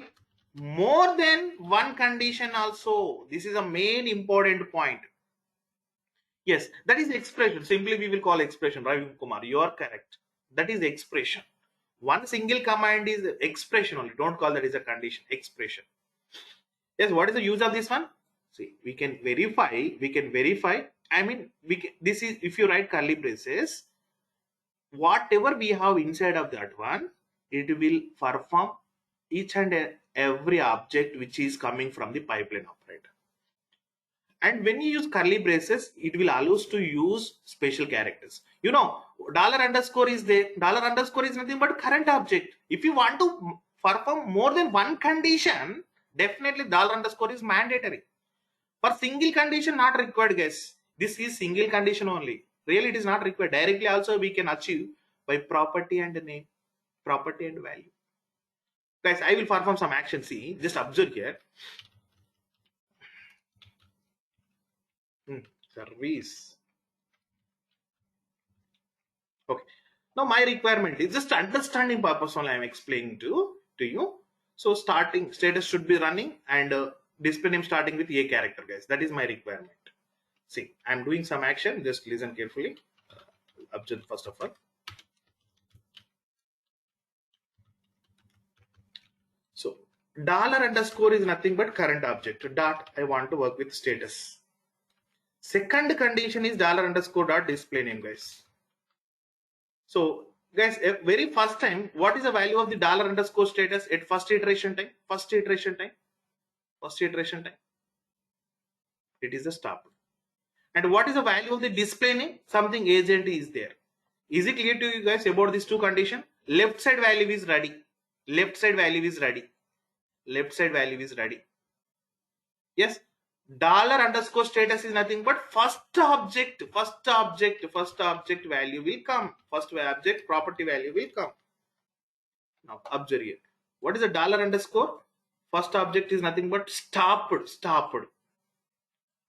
more than one condition also. This is a main important point. Yes, that is expression. Simply we will call expression. Ravi Kumar, you are correct. That is expression. One single command is expression only. Don't call that is a condition. Expression. Yes, what is the use of this one? See, we can verify. I mean, this is if you write curly braces, whatever we have inside of that one, it will perform each and every object which is coming from the pipeline operator. And when you use curly braces, it will allow us to use special characters. You know, $_ is there. $_ is nothing but current object. If you want to perform more than one condition, definitely $_ is mandatory. For single condition, not required, guys. This is single condition only. Really, it is not required. Directly also we can achieve by property and name, property and value. Guys, I will perform some action. See, just observe here. Service. Okay. Now my requirement is just understanding purpose only I am explaining to you. So starting status should be running and display name starting with a character, guys. That is my requirement. See, I am doing some action. Just listen carefully. Observe first of all. So $_ is nothing but current object. Dot I want to work with status. Second condition is $_ dot display name, guys. So guys, very first time, what is the value of the $_ status at first iteration time? It is a stop. And what is the value of the display name? Something agent is there. Is it clear to you guys about these two conditions? Left side value is ready. Yes. $_ status is nothing but first object value will come. First object property value will come. Now observe here. What is a $_? First object is nothing but stopped.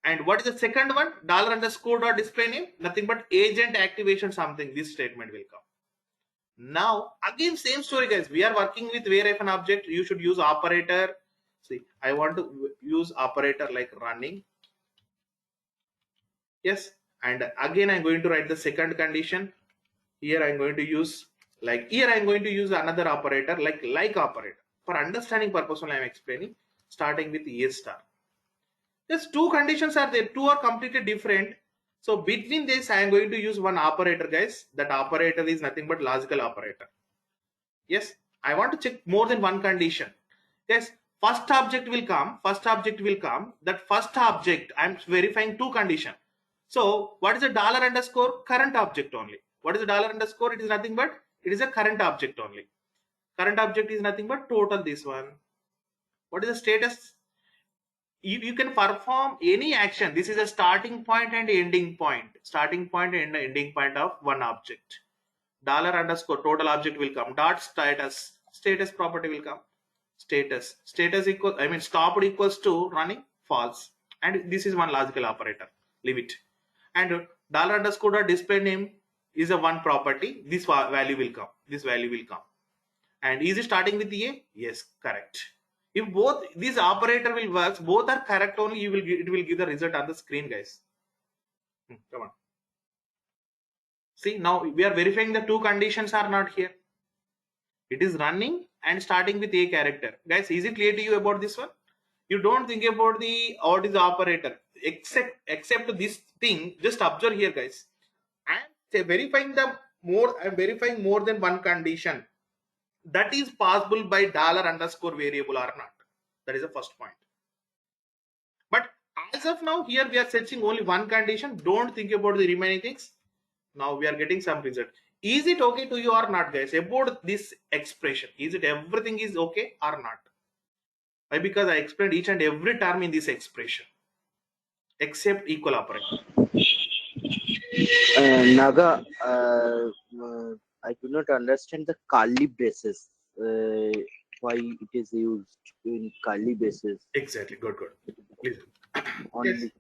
And what is the second one? $_ dot display name, nothing but agent activation something. This statement will come. Now again same story, guys. We are working with where if an object, you should use operator. See, I want to use operator like running. Yes, and again I'm going to write the second condition. Here I'm going to use Like here I'm going to use another operator like operator. For understanding purpose only I'm explaining, starting with A star. There's two conditions are there, two are completely different. So between this I am going to use one operator, guys. That operator is nothing but logical operator. Yes, I want to check more than one condition. Yes, first object will come, that first object I'm verifying two condition. So what is a dollar underscore? Current object only. What is a dollar underscore? It is nothing but it is a current object only. Current object is nothing but total this one. What is the status? You can perform any action. This is a starting point and ending point. Starting point and ending point of one object. Dollar underscore total object will come. Dot status property will come. Status equals, I mean stopped equals to running false. And this is one logical operator. Leave it. And dollar underscore dot display name is a one property. This value will come. This value will come. And is it starting with A? Yes, correct. If both these operator will work, both are correct only, it will give the result on the screen, guys. Come on. See, now we are verifying the two conditions are not here. It is running and starting with A character. Guys, is it clear to you about this one? You don't think about the what is the operator. Except this thing, just observe here, guys. I'm verifying more than one condition. That is possible by dollar underscore variable or not. That is the first point. But as of now, here we are searching only one condition. Don't think about the remaining things. Now we are getting some result. Is it okay to you or not, guys? About this expression, is it everything is okay or not? Why? Because I explained each and every term in this expression, except equal operator. Naga, I do not understand the curly braces. Why it is used in curly braces? Exactly. Good. Please. Only. Yes.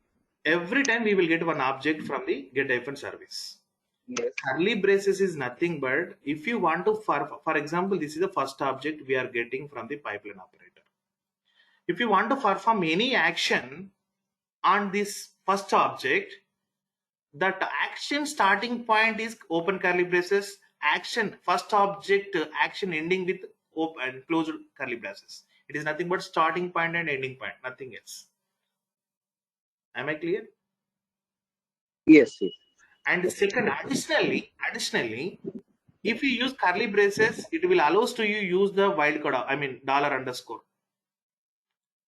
Every time we will get one object from the get-hyphen service. Yes. Curly braces is nothing but if you want to, for example, this is the first object we are getting from the pipeline operator. If you want to perform any action on this first object, that action starting point is open curly braces, action first object action ending with open and closed curly braces. It is nothing but starting point and ending point, nothing else. Am I clear? Yes. And second, additionally, if you use curly braces, it will allows to you use the wildcard, I mean dollar underscore.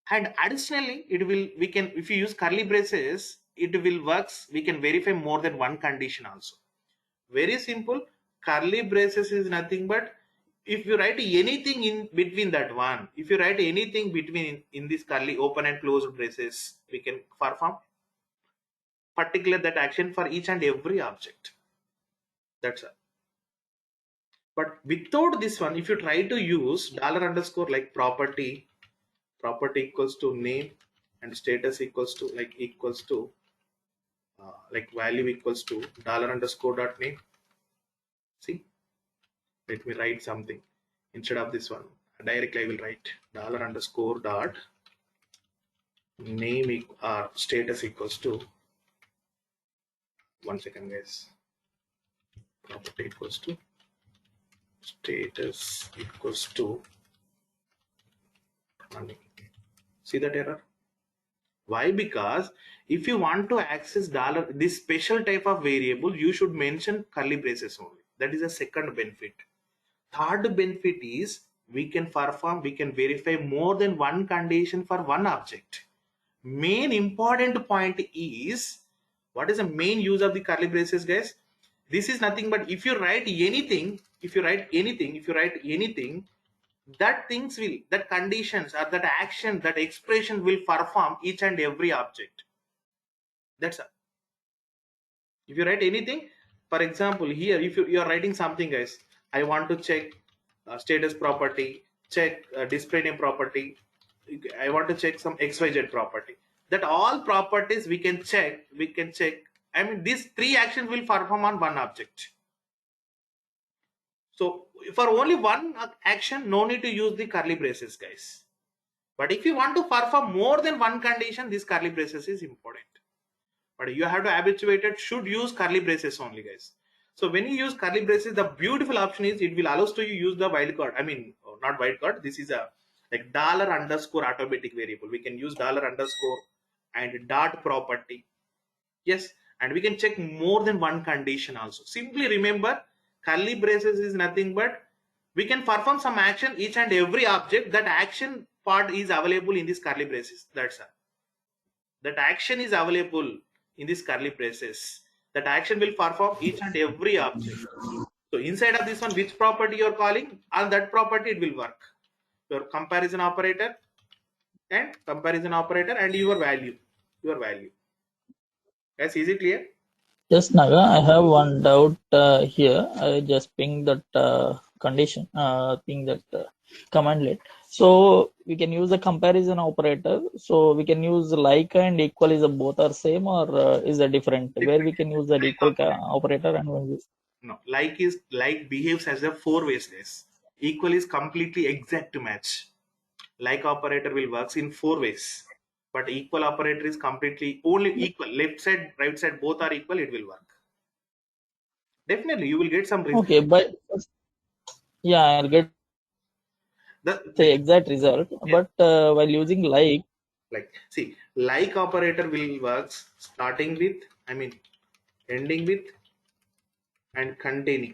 And additionally, if you use curly braces, it will works. We can verify more than one condition also. Very simple. Curly braces is nothing but if you write anything in between that one, if you write anything between in this curly open and closed braces, we can perform particular that action for each and every object. That's all. But without this one, if you try to use dollar underscore like property equals to name and status equals to like value equals to dollar underscore dot name. See, let me write something instead of this one. Directly I will write dollar underscore dot name status equals to, one second guys, property equals to status equals to running. See that error? Why? Because if you want to access this special type of variable, you should mention curly braces only. That is a second benefit. Third benefit is we can verify more than one condition for one object. Main important point is, what is the main use of the curly braces, guys? This is nothing but if you write anything, that conditions or that action, that expression will perform each and every object. That's all. If you write anything, for example, here if you are writing something, guys, I want to check status property, check display name property, I want to check some XYZ property. That all properties we can check. I mean, these three actions will perform on one object. So for only one action, no need to use the curly braces, guys. But if you want to perform more than one condition, this curly braces is important. But you have to habituate it, should use curly braces only, guys. So when you use curly braces, the beautiful option is it will allow us to use the wildcard. I mean, not wildcard. This is a like dollar underscore automatic variable. We can use dollar underscore and dot property. Yes, and we can check more than one condition also. Simply remember, curly braces is nothing but we can perform some action each and every object. That action part is available in this curly braces. That's all. That action is available in this curly braces. That action will perform each and every object. So inside of this one, which property you're calling, on that property it will work. Your comparison operator and your value. Your value. Yes, is it clear? Yes, Naga, I have one doubt here. I just ping that condition, ping that command lit. So we can use the comparison operator. So we can use like and equal is both are same or is a different? Where we can use that equal operator and when we... No, like behaves as a four ways. Guys. Equal is completely exact match. Like operator will works in four ways, but equal operator is completely only equal. Left side, right side, both are equal. It will work. Definitely, you will get some result. Okay, but yeah, I'll get the exact result. Yeah. But while using like see, like operator will works starting with, I mean, ending with, and containing.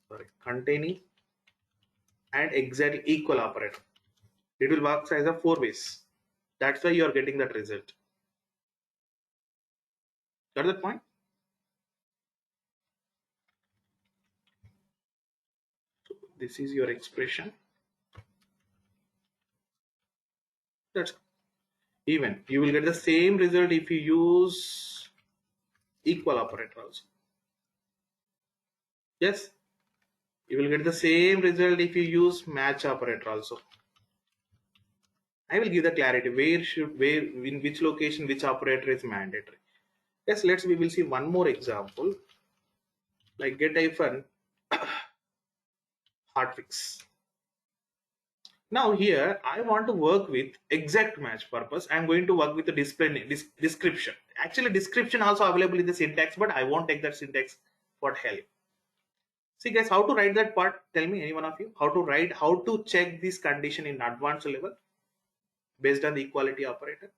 Sorry, containing and exactly equal operator. It will work as a four ways. That's why you are getting that result. Got that point? So this is your expression. That's even. You will get the same result if you use equal operator also. Yes, you will get the same result if you use match operator also. I will give the clarity where in which location which operator is mandatory. Yes, we will see one more example like get hyphen hotfix. Now here I want to work with exact match purpose. I'm going to work with the display description. Actually, description also available in the syntax, but I won't take that syntax for help. See guys, how to write that part? Tell me, any one of you, how to check this condition in advanced level based on the equality operator?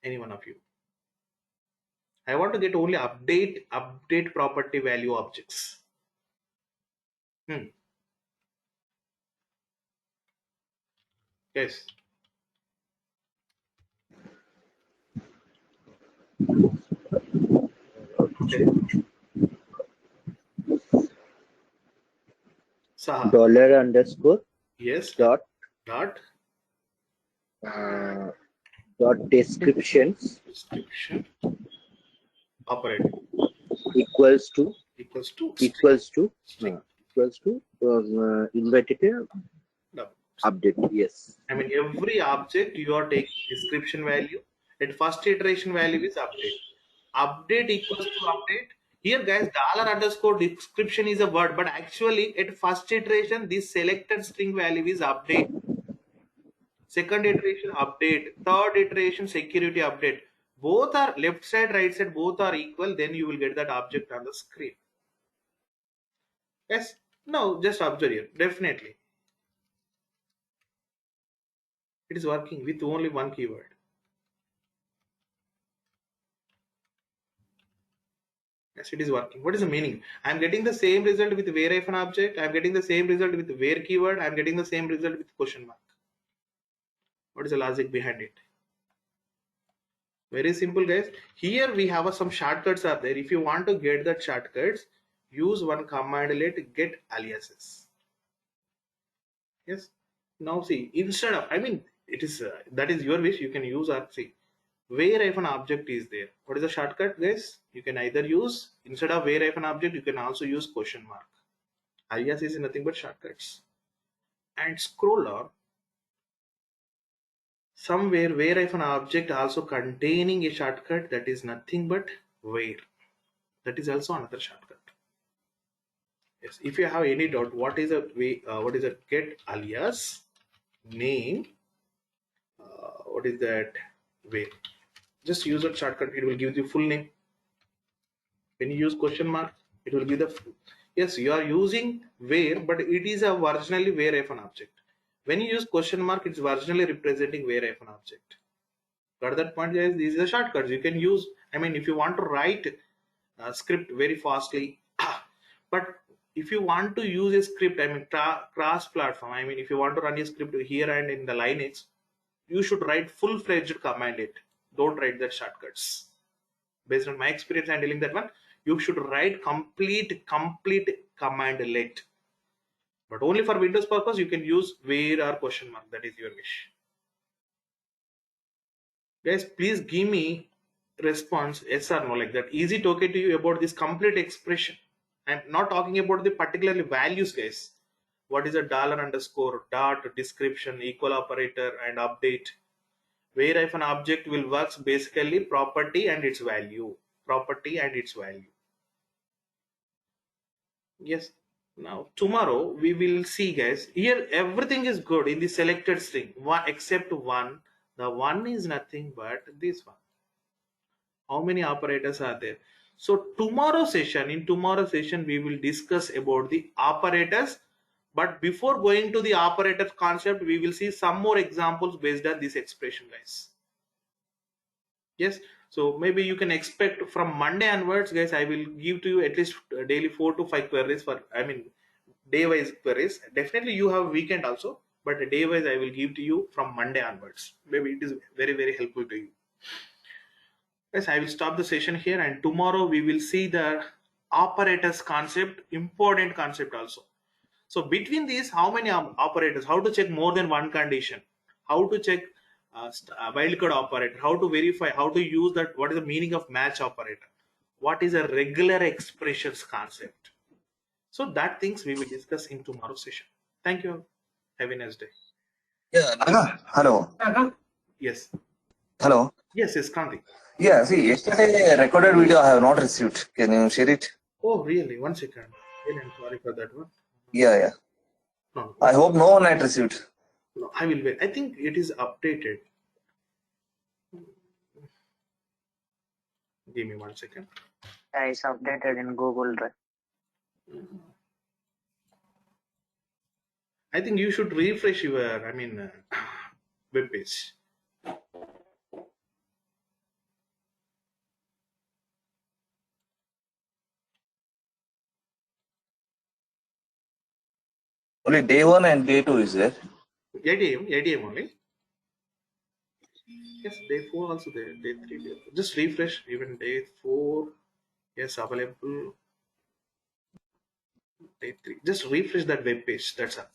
Any one of you? I want to get only update property value objects. Yes. Okay. Saha. Dollar underscore. Yes. Dot. Dot. Dot descriptions. Description. Operator. Equals to inverted update. Yes. I mean every object you are taking description value. At first iteration value is update. Update equals to update. Here guys, dollar underscore description is a word, but actually at first iteration this selected string value is update. Second iteration update. Third iteration security update. Both are left side, right side, both are equal. Then you will get that object on the screen. Yes. No, just observe here. Definitely. It is working with only one keyword. Yes, it is working. What is the meaning? I'm getting the same result with where hyphen object. I'm getting the same result with where keyword. I'm getting the same result with question mark. What is the logic behind it? Very simple, guys. Here we have some shortcuts are there. If you want to get that shortcuts, use one command, let get aliases. Yes. Now see, instead of, I mean, it is that is your wish. You can use RC. Where hyphen object is there. What is the shortcut, guys? You can either use, instead of where hyphen object, you can also use question mark. Alias is nothing but shortcuts. And scroll down. Somewhere where hyphen object also containing a shortcut that is nothing but where. That is also another shortcut. Yes. If you have any doubt, what is a way? What is a get alias name? What is that way? Just use that shortcut. It will give you full name. When you use question mark, it will be the, yes, you are using where, but it is a virginally where of an object. When you use question mark, it's virginally representing where of an object. Got that point, guys? These are the shortcuts you can use. I mean, if you want to write a script very fastly, but if you want to use a script, I mean, cross-platform, I mean, if you want to run a script here and in the Linux, you should write full-fledged command it. Don't write that shortcuts. Based on my experience handling that one, you should write complete command let. But only for Windows purpose, you can use where or question mark. That is your wish. Guys, please give me response yes or no, like that. Is it okay to you about this complete expression? I'm not talking about the particularly values, guys. What is a dollar underscore dot description equal operator and update? Where if an object will works basically property and its value. Property and its value. Yes. Now tomorrow we will see, guys. Here everything is good in the selected string. One except one. The one is nothing but this one. How many operators are there? So tomorrow session, we will discuss about the operators. But before going to the operator concept, we will see some more examples based on this expression, guys. Yes. So maybe you can expect from Monday onwards, guys, I will give to you at least daily 4 to 5 queries for, I mean, day-wise queries. Definitely you have weekend also, but day-wise I will give to you from Monday onwards. Maybe it is very, very helpful to you. Yes, I will stop the session here, and tomorrow we will see the operators concept, important concept also. So between these, how many operators, how to check more than one condition, how to check wildcard operator, how to verify, how to use that, what is the meaning of match operator, what is a regular expressions concept. So that things we will discuss in tomorrow's session. Thank you. Have a nice day. Yeah. Hello. Yes. Hello. Yes, Kanti. Yeah, see, yesterday a recorded video I have not received. Can you share it? Oh, really? 1 second. I'm sorry for that one. Yeah. No, I hope no one had received. no, I will wait. I think it is updated. Give me 1 second. Yeah, it's updated in Google Drive. I think you should refresh your, web page. Only day 1 and day 2 is there. ADM only. Yes, day 4 also there. Day 3, day 4. Just refresh. Even day 4. Yes, available. Day 3. Just refresh that web page. That's all.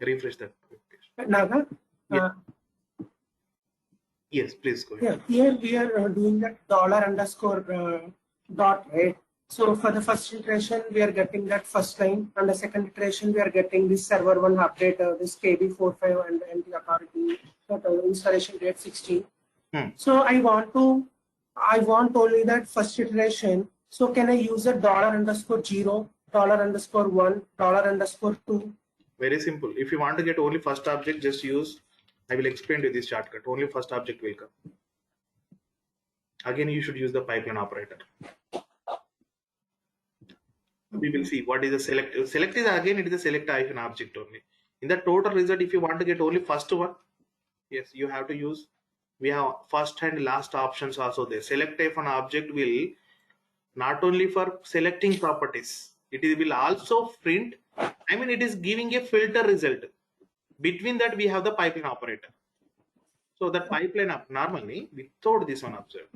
Refresh that web page. Naga, Yes, please go ahead. yeah, here we are doing that dollar underscore dot, right? So for the first iteration, we are getting that first line, and the second iteration, we are getting this server one update, this KB45 and the authority installation date 16. So I want only that first iteration. So can I use a dollar underscore 0, dollar underscore 1, dollar underscore 2? Very simple. If you want to get only first object, just use. I will explain to you this shortcut. Only first object will come. Again, you should use the pipeline operator. We will see what is the select. Select is again, it is a select hyphen object only. In the total result, if you want to get only first one, yes, you have to use. We have first and last options also there. Select hyphen object will not only for selecting properties, it will also print. It is giving a filter result. Between that, we have the pipeline operator. So that pipeline up normally without this one observed.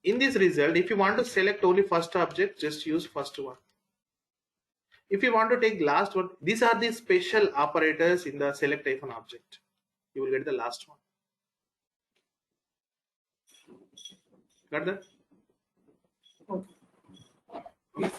In this result, if you want to select only first object, just use first one. If you want to take last one, these are the special operators in the select hyphen object. You will get the last one. Got that? Okay.